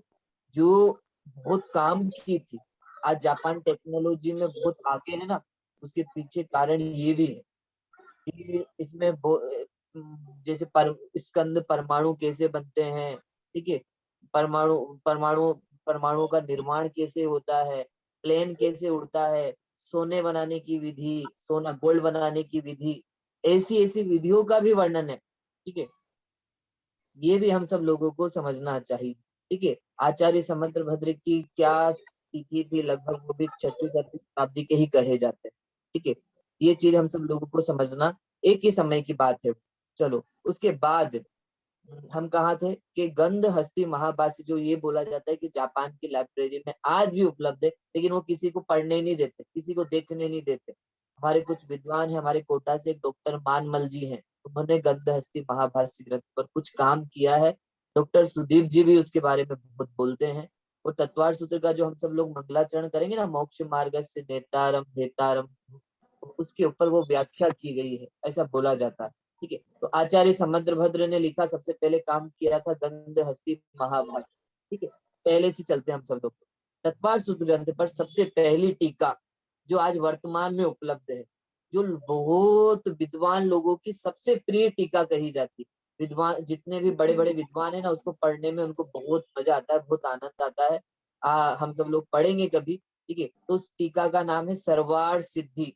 जो बहुत काम की थी। आज जापान टेक्नोलॉजी में बहुत आगे है ना, उसके पीछे कारण ये भी है कि इसमें जैसे स्कंद परमाणु कैसे बनते हैं, ठीक है, परमाणु परमाणु परमाणु का निर्माण कैसे होता है, प्लेन कैसे उड़ता है, सोने बनाने की विधि, सोना गोल्ड बनाने की विधि, ऐसी ऐसी विधियों का भी वर्णन है। ठीक है, ये भी हम सब लोगों को समझना चाहिए। ठीक है, आचार्य समंत्र भद्र की क्या तिथि थी? लगभग वो भी 6वीं-7वीं शताब्दी के ही कहे जाते हैं। ठीक है, ये चीज हम सब लोगों को समझना, एक ही समय की बात है। चलो उसके बाद हम कहाँ थे कि गंध हस्ती महाभाष्य, जो ये बोला जाता है कि जापान की लाइब्रेरी में आज भी उपलब्ध है, लेकिन वो किसी को पढ़ने नहीं देते, किसी को देखने नहीं देते। हमारे कुछ विद्वान है, हमारे कोटा से एक डॉक्टर मानमल जी हैं, उन्होंने गंध हस्ती महाभाष्य ग्रंथ पर कुछ काम किया है। डॉक्टर सुदीप जी भी उसके बारे में बहुत बोलते हैं। और तत्वार सूत्र का जो हम सब लोग मंगलाचरण करेंगे ना, मोक्ष मार्ग से नेतारम हेतारम, उसके ऊपर वो व्याख्या की गई है, ऐसा बोला जाता है। ठीक है, तो आचार्य समंत्र भद्र ने लिखा, सबसे पहले काम किया था गंध हस्ती महाभाष्य। ठीक है, पहले से चलते हम सब लोग तत्वार सूत्र ग्रंथ पर सबसे पहली टीका जो आज वर्तमान में उपलब्ध है, जो बहुत विद्वान लोगों की सबसे प्रिय टीका कही जाती है, विद्वान जितने भी बड़े बड़े विद्वान है ना, उसको पढ़ने में उनको बहुत मजा आता है, बहुत आनंद आता है। हम सब लोग पढ़ेंगे कभी, ठीक है। तो उस टीका का नाम है सरवार सिद्धि।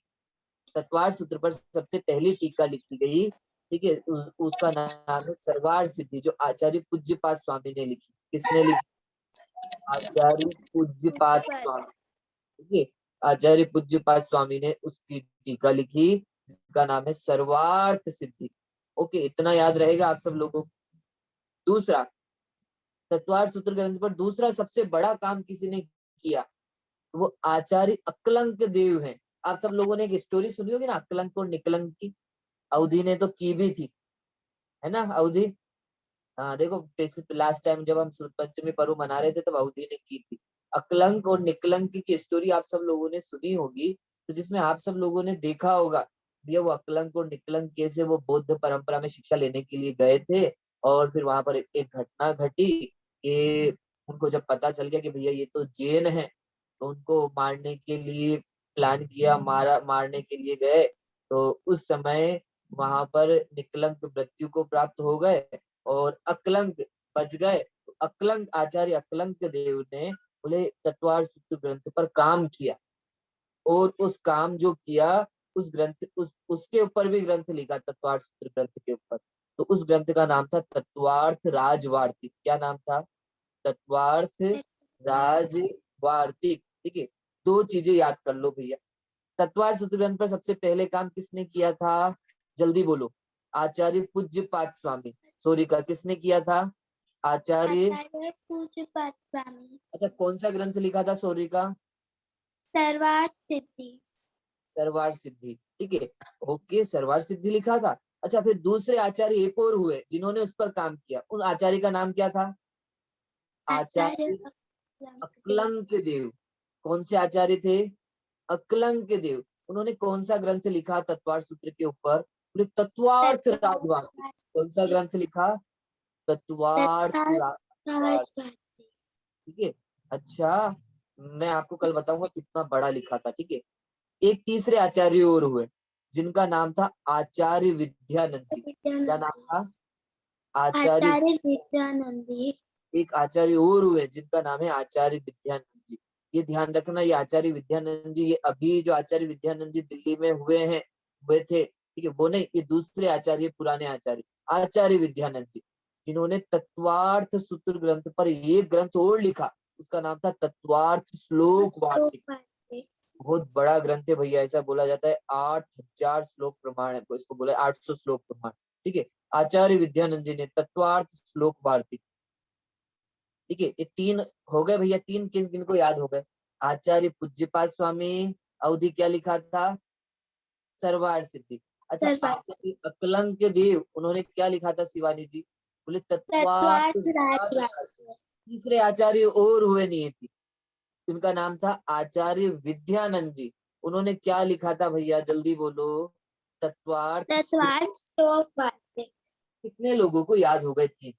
तत्वार सूत्र पर सबसे पहली टीका लिखी गई, ठीक है, उसका नाम है सरवार सिद्धि, जो आचार्य पूज्यपाद स्वामी ने लिखी। किसने लिखी? आचार्य पूज्यपाद स्वामी, ठीक है। आचार्य पूज्यपाद स्वामी ने उसकी टीका लिखी, जिसका नाम है सर्वार्थ सिद्धि। ओके, इतना याद रहेगा आप सब लोगों को। दूसरा, तत्वार सूत्र ग्रंथ पर दूसरा सबसे बड़ा काम किसी ने किया, वो आचार्य अक्लंक देव हैं। आप सब लोगों ने एक स्टोरी सुनी होगी ना, अक्लंक और निकलंक की। अवधि ने तो की भी थी, है ना अवधि? हाँ देखो, लास्ट टाइम जब हम शुद्ध पंचमी पर्व मना रहे थे तब अवधि ने की थी। अक्लंक और निकलंक की स्टोरी आप सब लोगों ने सुनी होगी, तो जिसमें आप सब लोगों ने देखा होगा भैया, वो अक्लंक और निकलंक कैसे वो बौद्ध परंपरा में शिक्षा लेने के लिए गए थे, और फिर वहां पर एक घटना घटी कि उनको जब पता चल गया कि भैया ये तो जैन है, तो उनको मारने के लिए प्लान किया, मारने के लिए गए। तो उस समय वहां पर निकलंक मृत्यु को प्राप्त हो गए और अक्लंक बच गए। तो अक्लंक, आचार्य अक्लंक देव ने बोले तत्वार सूत्र ग्रंथ पर काम किया, और उस काम जो किया, उस ग्रंथ उसके ऊपर भी ग्रंथ लिखा, तत्वार सूत्र ग्रंथ के ऊपर। तो उस ग्रंथ का नाम था तत्वार्थ राजवार्तिक। क्या नाम था? तत्वार्थ राजवार्तिक, ठीक है। दो चीजें याद कर लो भैया। तत्वार सूत्र ग्रंथ पर सबसे पहले काम किसने किया था? जल्दी बोलो। आचार्य पूज्यपाद स्वामी। सॉरी का किसने किया था? आचार्य। आचार्य पूज्यपाद स्वामी। अच्छा, कौन सा ग्रंथ लिखा था सॉरी का? सर्वार्थ सिद्धि। सरवार सिद्धि, ठीक है। ओके, सरवार सिद्धि लिखा था। अच्छा, फिर दूसरे आचार्य एक और हुए जिन्होंने उस पर काम किया। उन आचार्य का नाम क्या था? आचार्य आचार्य अक्लंक देव। कौन से आचार्य थे? अक्लंक देव। उन्होंने कौन सा ग्रंथ लिखा तत्वार सूत्र के ऊपर? बोले तत्वार्थ राजवार्तिक। कौन सा ग्रंथ लिखा? तत्वार्थ राजवार्तिक, ठीक है। अच्छा, मैं आपको कल बताऊंगा कितना बड़ा लिखा था, ठीक है। एक तीसरे आचार्य और हुए, जिनका नाम था आचार्य विद्यानंद जी। क्या नाम था? आचार्य। आचार्य विद्यानंदी। एक आचार्य और हुए जिनका नाम है आचार्य विद्यानंद जी। ये ध्यान रखना, ये आचार्य विद्यानंद जी, ये अभी जो आचार्य विद्यानंद जी दिल्ली में हुए थे, ठीक है, वो नहीं, ये दूसरे आचार्य, पुराने आचार्य, आचार्य विद्यानंद जी, जिन्होंने तत्वार्थ सूत्र ग्रंथ पर एक ग्रंथ और लिखा। उसका नाम था तत्वार्थ श्लोक वार्तिक। बहुत बड़ा ग्रंथ है भैया, ऐसा बोला जाता है 8,000 श्लोक प्रमाण है, इसको बोला 800 श्लोक प्रमाण, ठीक है। आचार्य विद्यानंद जी ने तत्वार्थ श्लोक वार्तिक, ठीक है। ये तीन हो गए भैया। तीन किन किन को याद हो गए? आचार्य पूज्यपाद स्वामी। अवधि क्या लिखा था? सर्वार सिद्धि। अच्छा, आचार्य अक्लंक देव, उन्होंने क्या लिखा था शिवानी जी? बोले तत्वार्थ राजवार्तिक। तीसरे आचार्य और हुए नियति, उनका नाम था आचार्य विद्यानंद जी। उन्होंने क्या लिखा था भैया, जल्दी बोलो। तत्वार्थ। कितने लोगों को याद हो गए? तीन।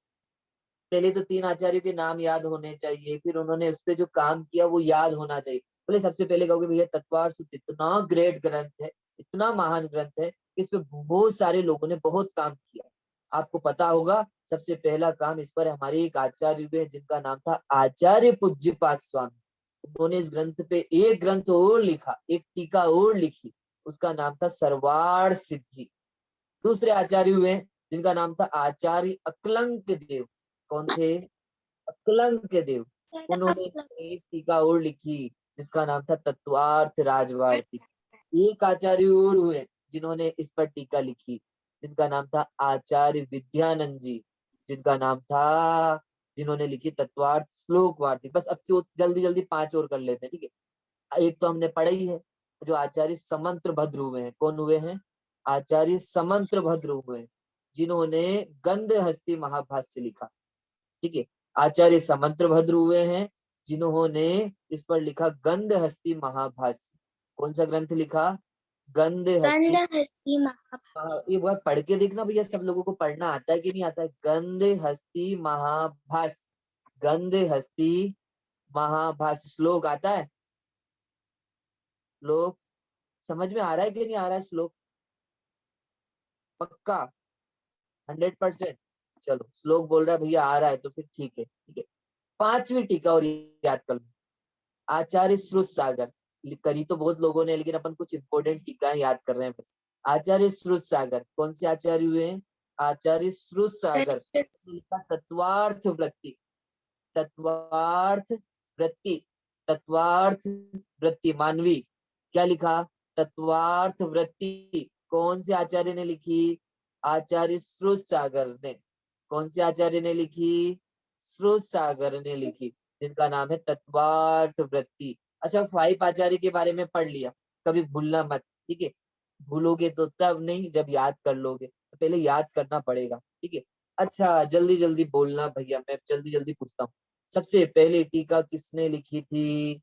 पहले तो तीन आचार्यों के नाम याद होने चाहिए, फिर उन्होंने उस पे जो काम किया वो याद होना चाहिए। बोले सबसे पहले कहोगे भैया तत्वार सूत्र इतना ग्रेट ग्रंथ है, इतना महान ग्रंथ है, इस पे बहुत सारे लोगों ने बहुत काम किया। आपको पता होगा सबसे पहला काम इस पर हमारे एक आचार्य हुए जिनका नाम था आचार्य पूज्यपाद स्वामी। उन्होंने इस ग्रंथ पे एक ग्रंथ और लिखा, एक टीका और लिखी, उसका नाम था सर्वार सिद्धि। दूसरे आचार्य हुए जिनका नाम था आचार्य अक्लंक देव। कौन थे? अक्लंक देव। उन्होंने एक टीका और लिखी जिसका नाम था तत्वार्थ राजवार्तिक। एक आचार्य और हुए जिन्होंने इस पर टीका लिखी, जिनका नाम था आचार्य विद्यानंद जी, जिनका नाम था, जिन्होंने लिखी तत्वार्थ श्लोक वार्तिक। बस अब जल्दी जल्दी 5 और कर लेते हैं, ठीक है। एक तो हमने पढ़ा ही है, जो आचार्य समंत्र भद्र हुए हैं। कौन हुए हैं? आचार्य समंत्र भद्र हुए हैं, जिन्होंने गंध हस्ती महाभाष्य लिखा, ठीक है। आचार्य समंत्र भद्र हुए हैं जिन्होंने इस पर लिखा गंध हस्ती महाभाष्य। कौन सा ग्रंथ लिखा? गंध हस्ती। ये बात पढ़ के देखना भैया, सब लोगों को पढ़ना आता है कि नहीं आता है? गंध हस्ती महाभाष्य, गंध हस्ती महाभाष्य। श्लोक आता है? श्लोक समझ में आ रहा है कि नहीं आ रहा है? श्लोक पक्का 100%? चलो श्लोक बोल रहा है भैया आ रहा है तो फिर ठीक है, ठीक है। 5वीं टीका और याद कर लो, आचार्य श्रुत सागर। करी तो बहुत लोगों ने, लेकिन अपन कुछ इंपॉर्टेंट टीका याद कर रहे हैं बस। आचार्य श्रुत सागर कौन से आचार्य हुए हैं? आचार्य श्रुत सागर। लिखा तत्वार्थ वृत्ति, तत्वार्थ वृत्ति, तत्वार्थ वृत्ति मानवी। क्या लिखा? तत्वार्थ वृत्ति। कौन से आचार्य ने लिखी? आचार्य श्रुत सागर ने। कौन से आचार्य ने लिखी? श्रुत सागर ने लिखी, जिनका नाम है तत्वार्थ वृत्ति। अच्छा 5 आचार्य के बारे में पढ़ लिया, कभी भूलना मत, ठीक है। भूलोगे तो तब नहीं, जब याद कर लोगे, तो पहले याद करना पड़ेगा, ठीक है। अच्छा जल्दी जल्दी बोलना भैया, मैं जल्दी जल्दी पूछता हूँ। सबसे पहले टीका किसने लिखी थी?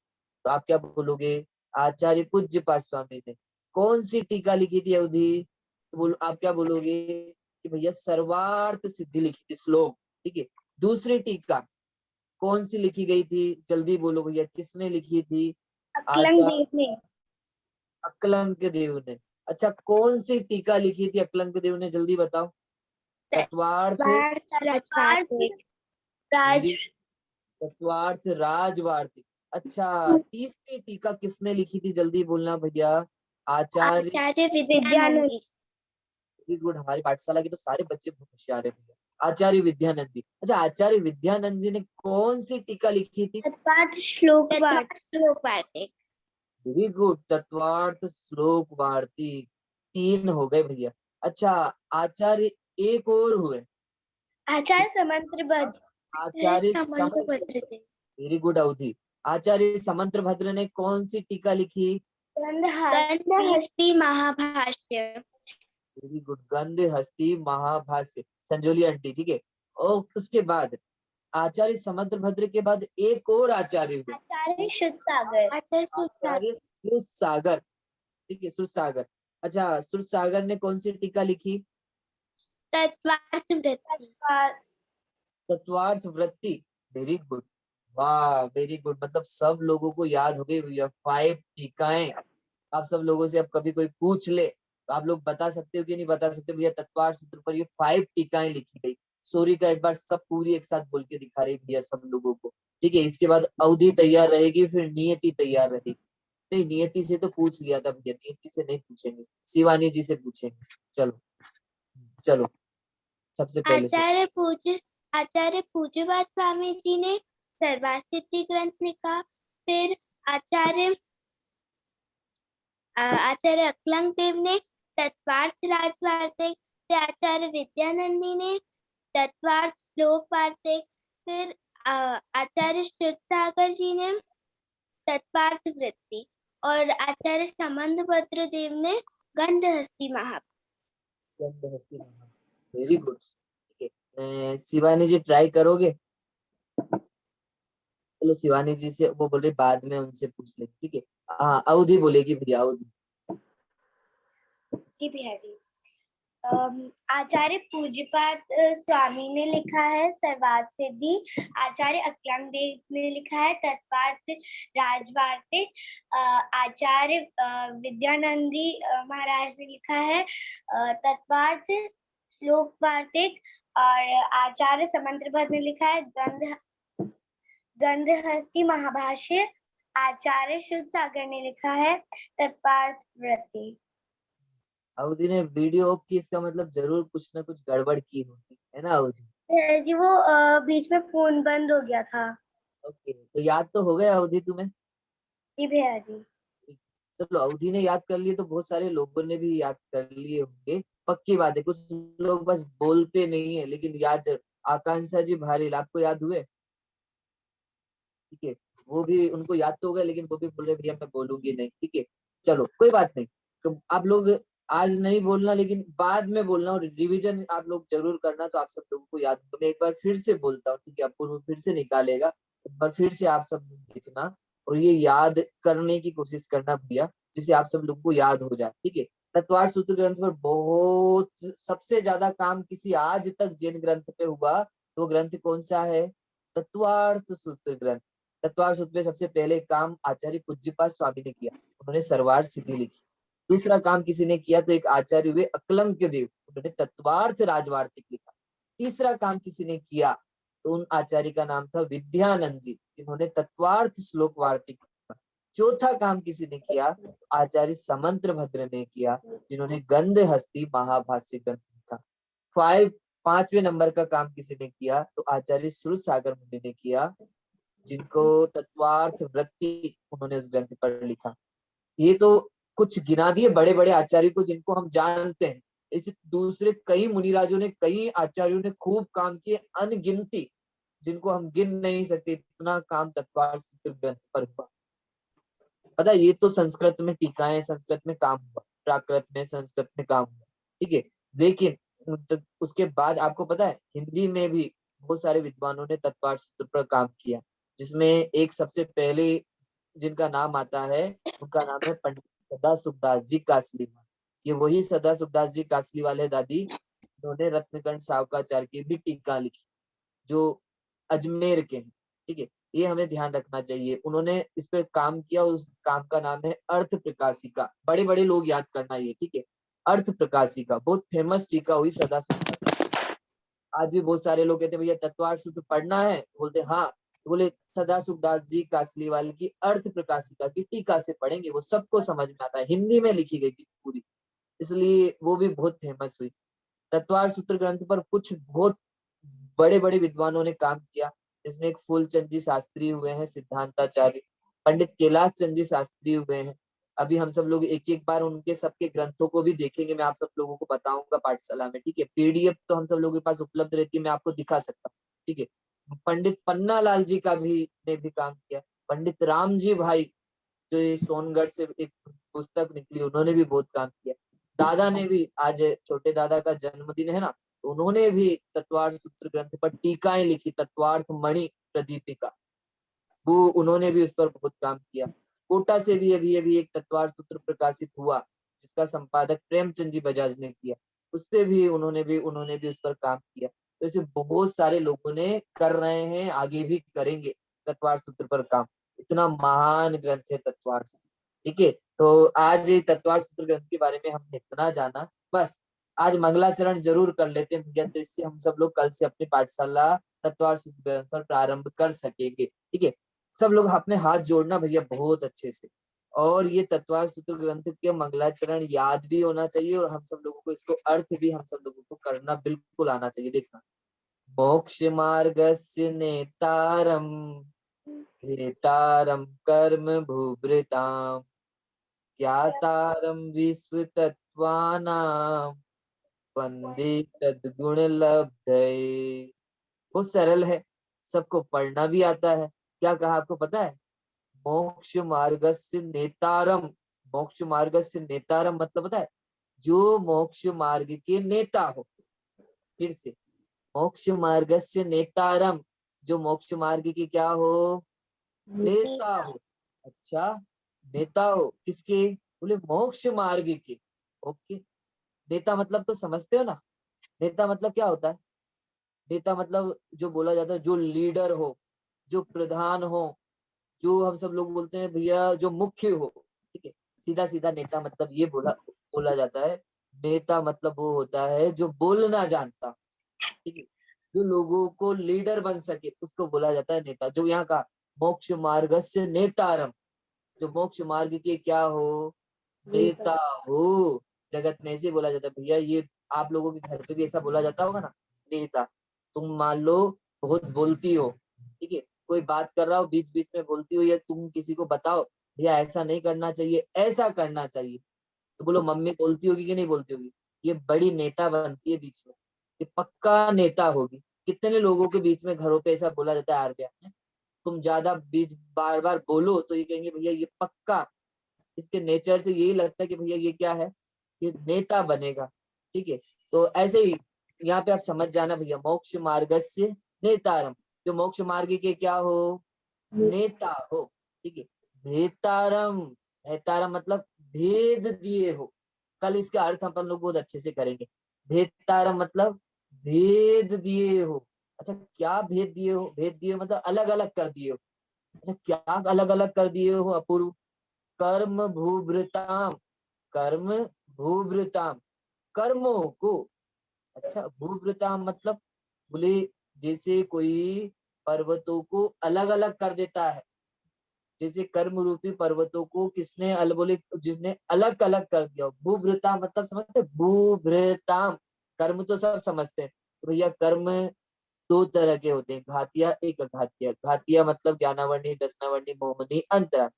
तो आप क्या बोलोगे? आचार्य पूज्यपाद स्वामी ने। कौन सी टीका लिखी थी अवधि? तो आप क्या बोलोगे कि भैया सर्वार्थ सिद्धि लिखी थी, श्लोक, ठीक है। दूसरी टीका कौन सी लिखी गई थी? जल्दी बोलो भैया, किसने लिखी थी? अक्लंग देव ने। अक्लंक देव ने। अच्छा कौन सी टीका लिखी थी अक्लंक देव ने? जल्दी बताओ। तत्वार्थ तत्वार्थ राजवार्तिक। अच्छा तीसरी टीका किसने लिखी थी? जल्दी बोलना भैया। आचार्य विद्यानंद। वेरी गुड, हमारी पाठशाला के तो सारे बच्चे बहुत होशियार है भैया। आचार्य विद्यानंद जी। अच्छा आचार्य विद्यानंद जी ने कौन सी टीका लिखी थी? श्लोक वेरी गुड, तत्वार्थ श्लोक वार्तिक। 3 हो गए भैया। अच्छा आचार्य एक और हुए, आचार्य समंत्रभद्र। आचार्य वेरी गुड अवधि। आचार्य समंत्रभद्र ने कौन सी टीका लिखी? Gandhahasti Mahabhashya. Very good, Gandhahasti Mahabhashya, Sanjoli aunty, ठीक है। और उसके बाद आचार्य समंत्रभद्र के बाद एक और आचार्य हुए, आचार्य शुद्ध सागर। आचार्य श्रुत सागर, ठीक है, श्रुत सागर। अच्छा श्रुत सागर ने कौन सी टीका लिखी? तत्वार्थ वृत्ति। तत्वार्थ वृत्ति, वेरी गुड, वाह वेरी गुड। मतलब सब लोगों को याद हो गई भैया 5 टीकाएं। आप सब लोगों से अब कभी कोई पूछ ले तो आप लोग बता सकते हो कि नहीं बता सकते? भैया तत्वार्थ सूत्र पर ये 5 टीकाएं लिखी गई। सूर्य का एक बार सब पूरी एक साथ बोल के दिखा रही भैया सब लोगों को, ठीक है। इसके बाद अवधि तैयार रहेगी, फिर नियति तैयार रहेगी। नहीं नियति से तो पूछ लिया था भैया, नियति से नहीं पूछेंगे, शिवानी जी से पूछेंगे। चलो चलो सबसे पहले आचार्य पूज्यपाद स्वामी जी ने सर्वासिद्धि ग्रंथ लिखा। फिर आचार्य अक्लंक देव ने तत्वार्थ राजवार्तिक। फिर आचार्य विद्यानंदी ने तत्वार्थ श्लोक वार्तिक। फिर आचार्य शुद्ध सागर जी ने तत्वार्थ वृत्ति। और आचार्य समंतभद्र देव ने गंधहस्ती गंधहस्ती महाभाष्य, वेरी गुड, ठीक है। शिवानी जी ट्राई करोगे? चलो शिवानी जी से वो बोल रही बाद में उनसे पूछ ले, ठीक है। हाँ अवधि बोलेगी भैया, अवधि। जी भैया जी। आचार्य पूज्यपाद स्वामी ने लिखा है सर्वार्थ सिद्धि। आचार्य अक्लंक देव ने लिखा है तत्वार्थ राजवार्तिक। आचार्य विद्यानंदी महाराज ने लिखा है तत्वार्थ श्लोक वार्तिक। और आचार्य समंतभद्र ने लिखा है गंधहस्ती महाभाष्य। आचार्य शुद्ध सागर ने लिखा है तत्वार्थ वृत्ति। अवधि ने वीडियो ऑफ की, इसका मतलब जरूर कुछ ना कुछ गड़बड़ की होगी, है ना अवधि? जी वो बीच में फोन बंद हो गया था। ओके तो याद तो हो गया अवधि तुम्हें? जी भैया जी। चलो अवधि ने याद कर लिए तो बहुत सारे लोगों ने भी याद कर लिए होंगे, पक्की बात है। कुछ लोग बस बोलते नहीं है लेकिन याद। आकांक्षा जी भारी आपको याद हुए? ठीक है, वो भी उनको याद तो होगा लेकिन वो भी बोल रहे भैया मैं बोलूंगी नहीं, ठीक है। चलो कोई बात नहीं, तो आप लोग आज नहीं बोलना लेकिन बाद में बोलना, और रिवीजन आप लोग जरूर करना तो आप सब लोगों को याद होगा। मैं एक बार फिर से बोलता हूँ, ठीक है, अपूर्व फिर से निकालेगा, एक बार फिर से आप सब लिखना और ये याद करने की कोशिश करना भैया, जिससे आप सब लोगों को याद हो जाए, ठीक है। तत्वार्थ सूत्र ग्रंथ पर बहुत सबसे ज्यादा काम किसी आज तक जिन ग्रंथ पे हुआ तो ग्रंथ कौन सा है? तत्वार्थ सूत्र ग्रंथ। तत्वार्थ सूत्र पे सबसे पहले काम आचार्य पूज्यपाद स्वामी ने किया, उन्होंने सर्वार्थ सिद्धि लिखी। दूसरा काम किसी ने किया तो एक आचार्य हुए अक्लंक देव, उन्होंने तत्वार्थ राजवार्तिक लिखा। तीसरा काम किसी ने किया तो उन आचार्य का नाम था विद्यानंद जी, जिन्होंने तत्वार्थ श्लोक वार्तिक लिखा। चौथा काम किसी ने किया तो आचार्य समंत्र भद्र ने किया, जिन्होंने गंध हस्ती महाभाष्य ग्रंथ लिखा। 5वें नंबर का काम किसी ने किया तो आचार्य श्रुत सागर मुनि ने किया, जिनको तत्वार्थ वृत्ति उन्होंने उस ग्रंथ पर लिखा। ये तो कुछ गिना दिए बड़े बड़े आचार्य को जिनको हम जानते हैं। इस दूसरे कई मुनिराजों ने, कई आचार्यों ने खूब काम किए, अनगिनती, जिनको हम गिन नहीं सकते, इतना काम तत्वार्थ सूत्र ग्रंथ पर हुआ। पता है, ये तो संस्कृत में टीकाएं, संस्कृत में काम हुआ, प्राकृत में, संस्कृत में काम हुआ, ठीक है। लेकिन उसके बाद आपको पता है हिंदी में भी बहुत सारे विद्वानों ने तत्वार्थ सूत्र पर काम किया, जिसमें एक सबसे पहले जिनका नाम आता है उनका नाम है पंडित सदा सुखदास जी कासलीवाल। ये वही सदा सुखदास जी कासली वाले दादी जिन्होंने रत्नकंठ सावकाचार्य की भी टीका लिखी, जो अजमेर के हैं, ठीक है। ये हमें ध्यान रखना चाहिए, उन्होंने इस पर काम किया। उस काम का नाम है अर्थ प्रकाशिका। बड़े बड़े लोग याद करना ये, ठीक है। अर्थ प्रकाशिका बहुत फेमस टीका हुई सदा सुखदास। आज भी बहुत सारे लोग कहते हैं भैया तत्वार्थ सूत्र पढ़ना है, बोलते हाँ, बोले सदा सुखदास जी कासलीवाल की अर्थ प्रकाशिका की टीका से पढ़ेंगे, वो सबको समझ में आता है, हिंदी में लिखी गई थी पूरी, इसलिए वो भी बहुत फेमस हुई। तत्वार्थ सूत्र ग्रंथ पर कुछ बहुत बड़े बड़े विद्वानों ने काम किया, इसमें एक फूलचंद जी शास्त्री हुए हैं सिद्धांताचार्य, पंडित कैलाश चंद जी शास्त्री हुए हैं। अभी हम सब लोग एक एक बार उनके सबके ग्रंथों को भी देखेंगे, मैं आप सब लोगों को बताऊंगा पाठशाला में, ठीक है। पीडीएफ तो हम सब लोगों के पास उपलब्ध रहती है, मैं आपको दिखा सकता हूँ, ठीक है। पंडित पन्ना लाल जी का भी ने भी काम किया, पंडित राम जी भाई जो ये सोनगढ़ से एक पुस्तक निकली, उन्होंने भी बहुत काम किया। दादा ने भी, आज छोटे दादा का जन्मदिन है ना, तो उन्होंने भी तत्वार्थ सूत्र ग्रंथ पर टीकाएं लिखी, तत्वार्थ मणि प्रदीपिका, वो उन्होंने भी उस पर बहुत काम किया। कोटा से भी अभी एक तत्वार्थ सूत्र प्रकाशित हुआ, जिसका संपादक प्रेमचंद जी बजाज ने किया, उस पे भी उन्होंने भी उस पर काम किया। तो ऐसे बहुत सारे लोगों ने कर रहे हैं, आगे भी करेंगे तत्वार्थ सूत्र पर काम। इतना महान ग्रंथ है तत्वार्थ सूत्र, ठीक है। तो आज ये तत्वार्थ सूत्र ग्रंथ के बारे में हमने इतना जाना, बस आज मंगलाचरण जरूर कर लेते हैं भैया, तो इससे हम सब लोग कल से अपनी पाठशाला तत्वार्थ सूत्र ग्रंथ पर प्रारंभ कर सकेंगे, ठीक है। सब लोग अपने हाथ जोड़ना भैया बहुत अच्छे से, और ये तत्वार्थ सूत्र ग्रंथ के मंगलाचरण याद भी होना चाहिए, और हम सब लोगों को इसको अर्थ भी हम सब लोगों को करना बिल्कुल आना चाहिए। देखना, मोक्ष मार्गस्य नेतारम हेतारम कर्म भूभृताम ज्ञातारम विश्व तत्वानाम वंदे तद्गुण लब्धये। बहुत सरल है, सबको पढ़ना भी आता है। क्या कहा आपको पता है? मोक्ष मार्गस्य नेतारम। मोक्ष मार्गस्य नेतारम मतलब पता है? जो मोक्ष मार्ग के नेता हो। फिर से, मोक्ष मार्गस्य नेतारम, जो मोक्ष मार्ग की क्या हो? नेता हो। अच्छा, नेता हो किसके? बोले मोक्ष मार्ग के। ओके, नेता मतलब तो समझते हो ना, नेता मतलब क्या होता है? नेता मतलब जो बोला जाता है, जो लीडर हो, जो प्रधान हो, जो हम सब लोग बोलते हैं भैया जो मुख्य हो, ठीक है। सीधा सीधा नेता मतलब ये बोला जाता है। नेता मतलब वो होता है जो बोलना जानता, ठीक है, जो लोगों को लीडर बन सके, उसको बोला जाता है नेता। जो यहाँ का मोक्ष मार्गस्य नेतारम, जो मोक्ष मार्ग के क्या हो? नेता हो। जगत में ऐसे बोला जाता है भैया, ये आप लोगों के घर पे भी ऐसा बोला जाता होगा ना, नेता। तुम मान लो बहुत बोलती हो, ठीक है, कोई बात कर रहा हो, बीच बीच में बोलती हो, या तुम किसी को बताओ भैया ऐसा नहीं करना चाहिए, ऐसा करना चाहिए, तो बोलो मम्मी बोलती होगी कि नहीं बोलती होगी? ये बड़ी नेता बनती है बीच में, ये पक्का नेता होगी। कितने लोगों के बीच में घरों पे ऐसा बोला जाता है आरबीआई में, तुम ज्यादा बीच बार बार बोलो तो ये कहेंगे भैया ये पक्का, इसके नेचर से यही लगता है कि भैया ये क्या है, ये नेता बनेगा, ठीक है। तो ऐसे ही यहाँ पे आप समझ जाना भैया, मोक्ष मार्गस्य नेतारम, जो मोक्ष मार्ग के क्या हो? नेता हो, ठीक है। भेतारम, भेतारम मतलब भेद दिए हो। कल इसका अर्थ अपन लोग बहुत अच्छे से करेंगे। भेतारम मतलब भेद दिए हो। अच्छा, क्या भेद दिए हो? भेद दिए हो मतलब अलग अलग कर दिए हो। अच्छा, क्या अलग अलग कर दिए हो अपूर्व? कर्म भूभृताम, कर्म भूभृताम, कर्मों को। अच्छा, भूभृताम मतलब बोले जैसे कोई पर्वतों को अलग अलग कर देता है, जैसे कर्म रूपी पर्वतों को किसने बोले जिसने अलग अलग कर दिया। भूभृता मतलब समझते, भूभृताम, कर्म तो सब समझते हैं। तो भैया कर्म दो तरह के होते हैं, घातिया एक अघातिया। घातिया मतलब ज्ञानावर्णी, दशनावर्णी, मोहनी, अंतरा।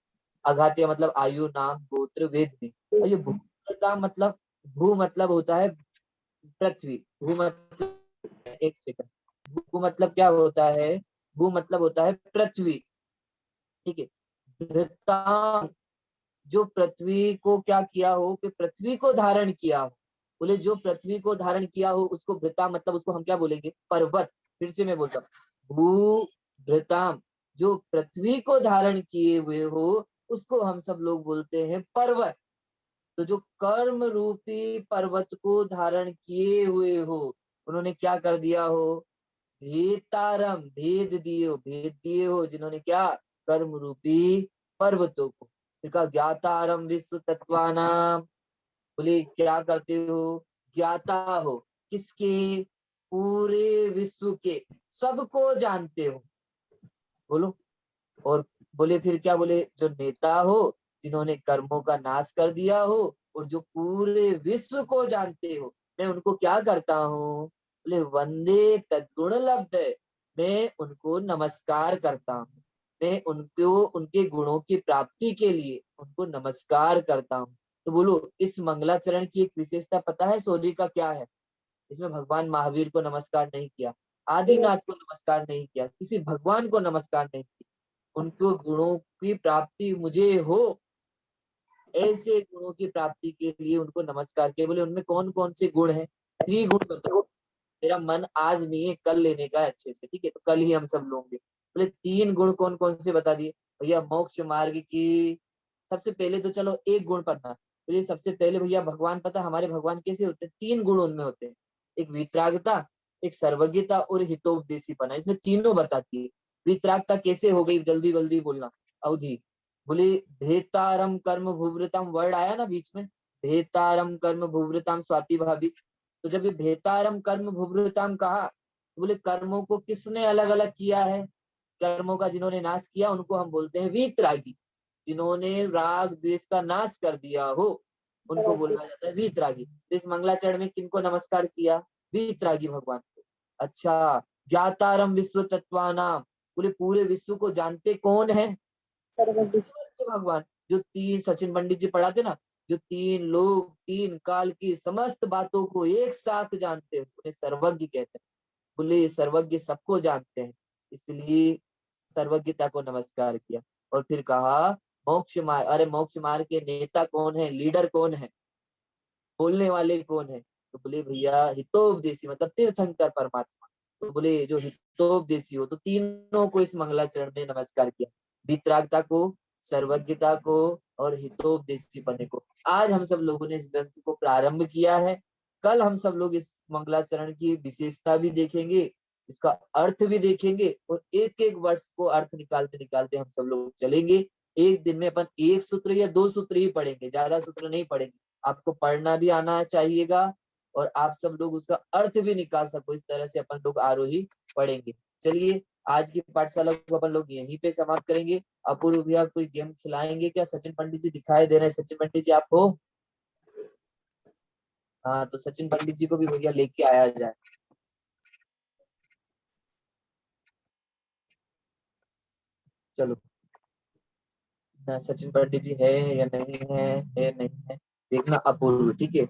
अघातिया मतलब आयु, नाम, गोत्र, वेदनी। और ये भूभृता मतलब, भू मतलब होता है पृथ्वी, भू मतलब, एक सेकंड, भू मतलब क्या होता है, भू मतलब होता है पृथ्वी, ठीक है। धृताम, जो पृथ्वी को क्या किया हो, कि पृथ्वी को धारण किया हो। बोले जो पृथ्वी को धारण किया हो उसको भृता मतलब उसको हम क्या बोलेंगे, पर्वत। फिर से मैं बोलता हूँ, भू भृताम, जो पृथ्वी को धारण किए हुए हो उसको हम सब लोग बोलते हैं पर्वत। तो जो कर्म रूपी पर्वत को धारण किए हुए हो, उन्होंने क्या कर दिया हो, भेतारम, भेद दिए हो, जिन्होंने क्या, कर्म रूपी पर्वतों को। फिर कहा ज्ञातारम विश्व तत्वानाम, बोले क्या करते हो, ज्ञाता हो, किसके, पूरे विश्व के, सबको जानते हो। बोलो, और बोले फिर क्या, बोले जो नेता हो, जिन्होंने कर्मों का नाश कर दिया हो और जो पूरे विश्व को जानते हो, मैं उनको क्या करता हूँ, बोले वंदे तद्गुण लब्ध, मैं उनको नमस्कार करता हूँ। मैं उनको उनके गुणों की प्राप्ति के लिए उनको नमस्कार करता हूँ। तो बोलो इस मंगलाचरण की एक विशेषता पता है सूर्य का क्या है? इसमें भगवान महावीर को नमस्कार नहीं किया, आदिनाथ को नमस्कार नहीं किया, किसी भगवान को नमस्कार नहीं किया। उनको गुणों की प्राप्ति मुझे हो, ऐसे गुणों की प्राप्ति के लिए उनको नमस्कार किया। बोले उनमें कौन कौन से गुण हैं, त्रिगुण बताओ। मेरा मन आज नहीं है, कल लेने का है अच्छे से, ठीक है, तो कल ही हम सब लोगे। बोले तीन गुण कौन कौन से बता दिए भैया, मोक्ष मार्ग की। सबसे पहले तो चलो एक गुण पढ़ना। बोले सबसे पहले भैया भगवान, पता हमारे भगवान कैसे होते हैं, तीन गुण उनमें होते हैं, एक वितरागता, एक सर्वज्ञता और हितोपदेशीपना, इसमें तीनों बताती है। वितरागता कैसे हो गई, जल्दी जल्दी बोलना, अवधि। बोले भेतारम कर्म भूवृतम, वर्ड आया ना बीच में, भेतारम कर्म भूवृतम, स्वाति भाभी। तो जब ये भेतारम कर्म भूवृतम कहा, तो बोले कर्मों को किसने अलग अलग किया है, कर्मों का जिन्होंने नाश किया उनको हम बोलते हैं वीतरागी। जिन्होंने राग द्वेष का नाश कर दिया हो उनको बोला जाता है वीतरागी। तो इस मंगलाचरण में किनको नमस्कार किया, वीतरागी भगवान को। अच्छा, ज्ञातारम विश्व तत्वानाम, बोले पूरे विश्व को जानते कौन है, सर्वज्ञ भगवान। जो तीन, सचिन पंडित जी पढ़ाते ना, जो तीन लोग तीन काल की समस्त बातों को एक साथ जानते हैं उन्हें सर्वज्ञ कहते हैं। बोले सर्वज्ञ सबको जानते हैं, इसलिए सर्वज्ञता को नमस्कार किया। और फिर कहा मोक्ष मार्ग, अरे मोक्ष मार्ग के नेता कौन है, लीडर कौन है, बोलने वाले कौन है, तो बोले भैया हितोपदेशी मतलब तीर्थंकर परमात्मा। तो बोले जो हितोपदेशी हो, तो तीनों को इस मंगलाचरण में नमस्कार किया, वितरागता को, सर्वज्ञता को और हितोपदेशी पने को। आज हम सब लोगों ने इस ग्रंथ को प्रारंभ किया है। कल हम सब लोग इस मंगलाचरण की विशेषता भी देखेंगे, इसका अर्थ भी देखेंगे, और एक एक वर्ष को अर्थ निकालते निकालते हम सब लोग चलेंगे। एक दिन में अपन एक सूत्र या दो सूत्र ही पढ़ेंगे, ज्यादा सूत्र नहीं पढ़ेंगे। आपको पढ़ना भी आना चाहिएगा और आप सब लोग उसका अर्थ भी निकाल सको, इस तरह से अपन लोग आरोही पढ़ेंगे। चलिए आज की पाठशाला को अपन लोग यहीं पे समाप्त करेंगे। अपूर्व भैया कोई गेम खिलाएंगे क्या, सचिन पंडित जी दिखाई दे रहे हैं, सचिन पंडित जी आप हो? हाँ, तो सचिन पंडित जी को भी भैया लेके आया जाए। चलो, सचिन पंडित जी है या नहीं है नहीं है, देखना अपूर्व, ठीक है,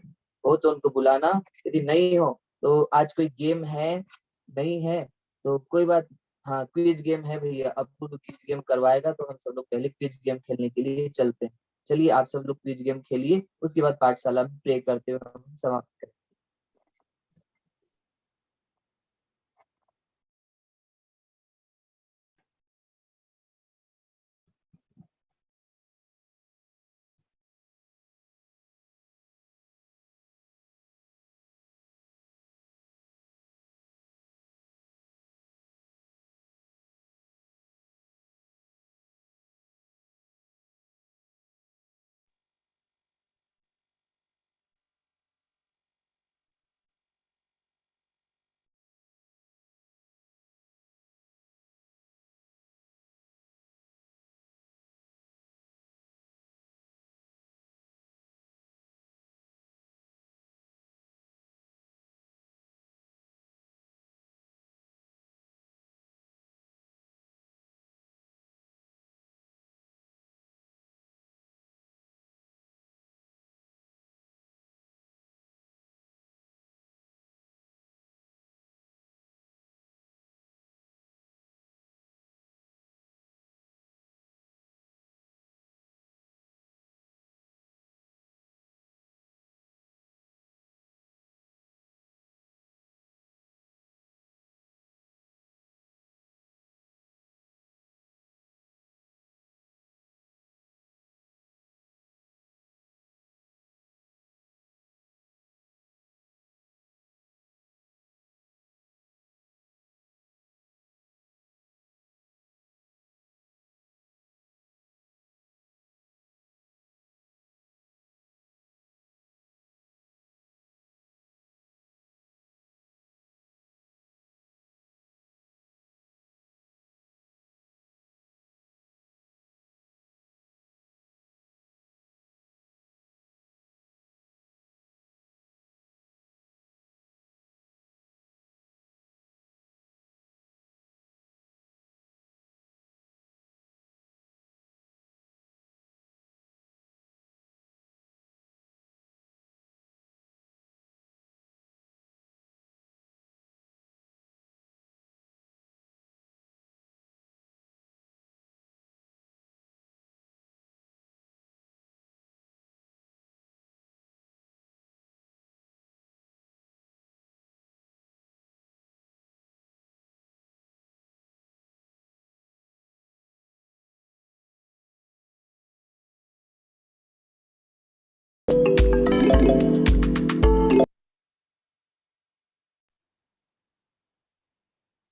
हो तो उनको बुलाना, यदि नहीं हो तो आज कोई गेम है, नहीं है तो कोई बात। हाँ क्विज गेम है भैया, अपूर्व क्विज गेम करवाएगा, तो हम सब लोग पहले क्विज गेम खेलने के लिए चलते हैं। चलिए आप सब लोग क्विज गेम खेलिए, उसके बाद पाठशाला में प्रे करते हुए हम समाप्त करें।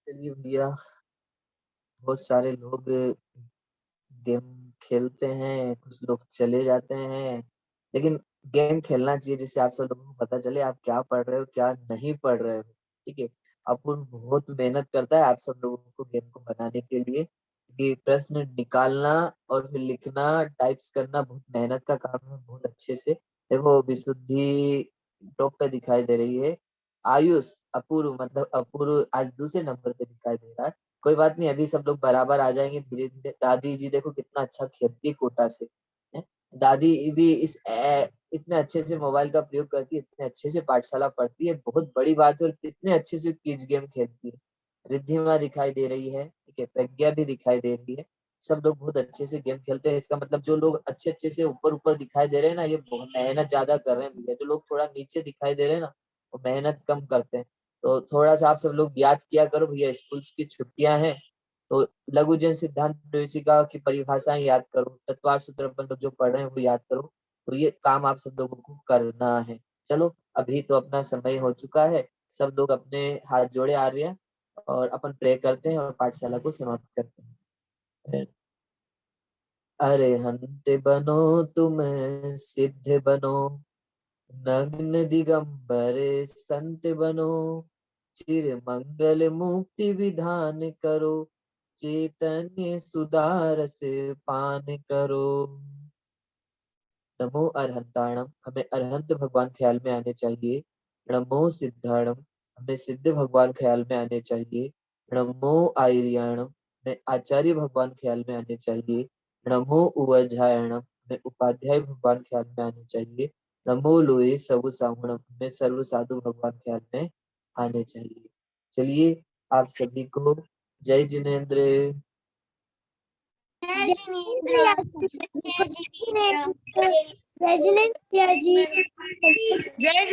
चलिए भैया, बहुत सारे लोग गेम खेलते हैं, कुछ लोग चले जाते हैं, लेकिन गेम खेलना चाहिए जिससे आप सब लोगों को पता चले आप क्या पढ़ रहे हो क्या नहीं पढ़ रहे हो। ठीक है, अपूर्व बहुत मेहनत करता है आप सब लोगों को गेम को बनाने के लिए, कि प्रश्न निकालना और फिर लिखना टाइप्स करना बहुत मेहनत का काम है। बहुत अच्छे से देखो, विशुद्धि टॉप पे दिखाई दे रही है, आयुष अपूर्व मतलब अपूर्व आज दूसरे नंबर पे दिखाई दे रहा है। कोई बात नहीं, अभी सब लोग बराबर आ जाएंगे धीरे धीरे। दादी जी देखो कितना अच्छा खेलती है कोटा से, है? दादी भी इतने अच्छे से मोबाइल का प्रयोग करती है, इतने अच्छे से पाठशाला पढ़ती है, बहुत बड़ी बात है। और इतने अच्छे से क्विज गेम खेलती है। रिद्धिमा दिखाई दे रही है, ठीक है, प्रज्ञा भी दिखाई दे रही है। सब लोग बहुत अच्छे से गेम खेलते हैं। इसका मतलब जो लोग अच्छे अच्छे से ऊपर ऊपर दिखाई दे रहे हैं ना, ये बहुत मेहनत ज्यादा कर रहे हैं भैया। जो लोग थोड़ा नीचे दिखाई दे रहे हैं ना, वो मेहनत कम करते हैं। तो थोड़ा सा आप सब लोग याद किया करो भैया, स्कूल की छुट्टियां हैं तो लघुजन सिद्धांत प्रवेशिका की परिभाषाएं याद करो, तत्वार्थ सूत्र अपन लोग जो पढ़ रहे हैं वो याद करो। तो ये काम आप सब लोगों को करना है। चलो अभी तो अपना समय हो चुका है, सब लोग अपने हाथ जोड़े आ रहे हैं और अपन प्रे करते हैं और पाठशाला को समाप्त करते हैं। अरे बनो तुम सिद्ध बनो, नग्न दिगंबर संत बनो, चिर मंगल मुक्ति विधान करो, चैतन्य सुधारस पान करो। नमो अरहंताणम, हमें अरहंत भगवान ख्याल में आने चाहिए। नमो सिद्धाणम, हमें सिद्ध भगवान ख्याल में आने चाहिए। नमो आर्याणम, हमें आचार्य भगवान ख्याल में आने चाहिए। नमो उवझायणम, हमें उपाध्याय भगवान ख्याल में आने चाहिए। नमो लोए सबु साहुणम, हमें सर्व साधु भगवान ख्याल में आने चाहिए। चलिए आप सभी को जय जिनेन्द्र। जय जिनेन्द्र, जय जिनेन्द्र। जय जिनेन्द्र जी। जय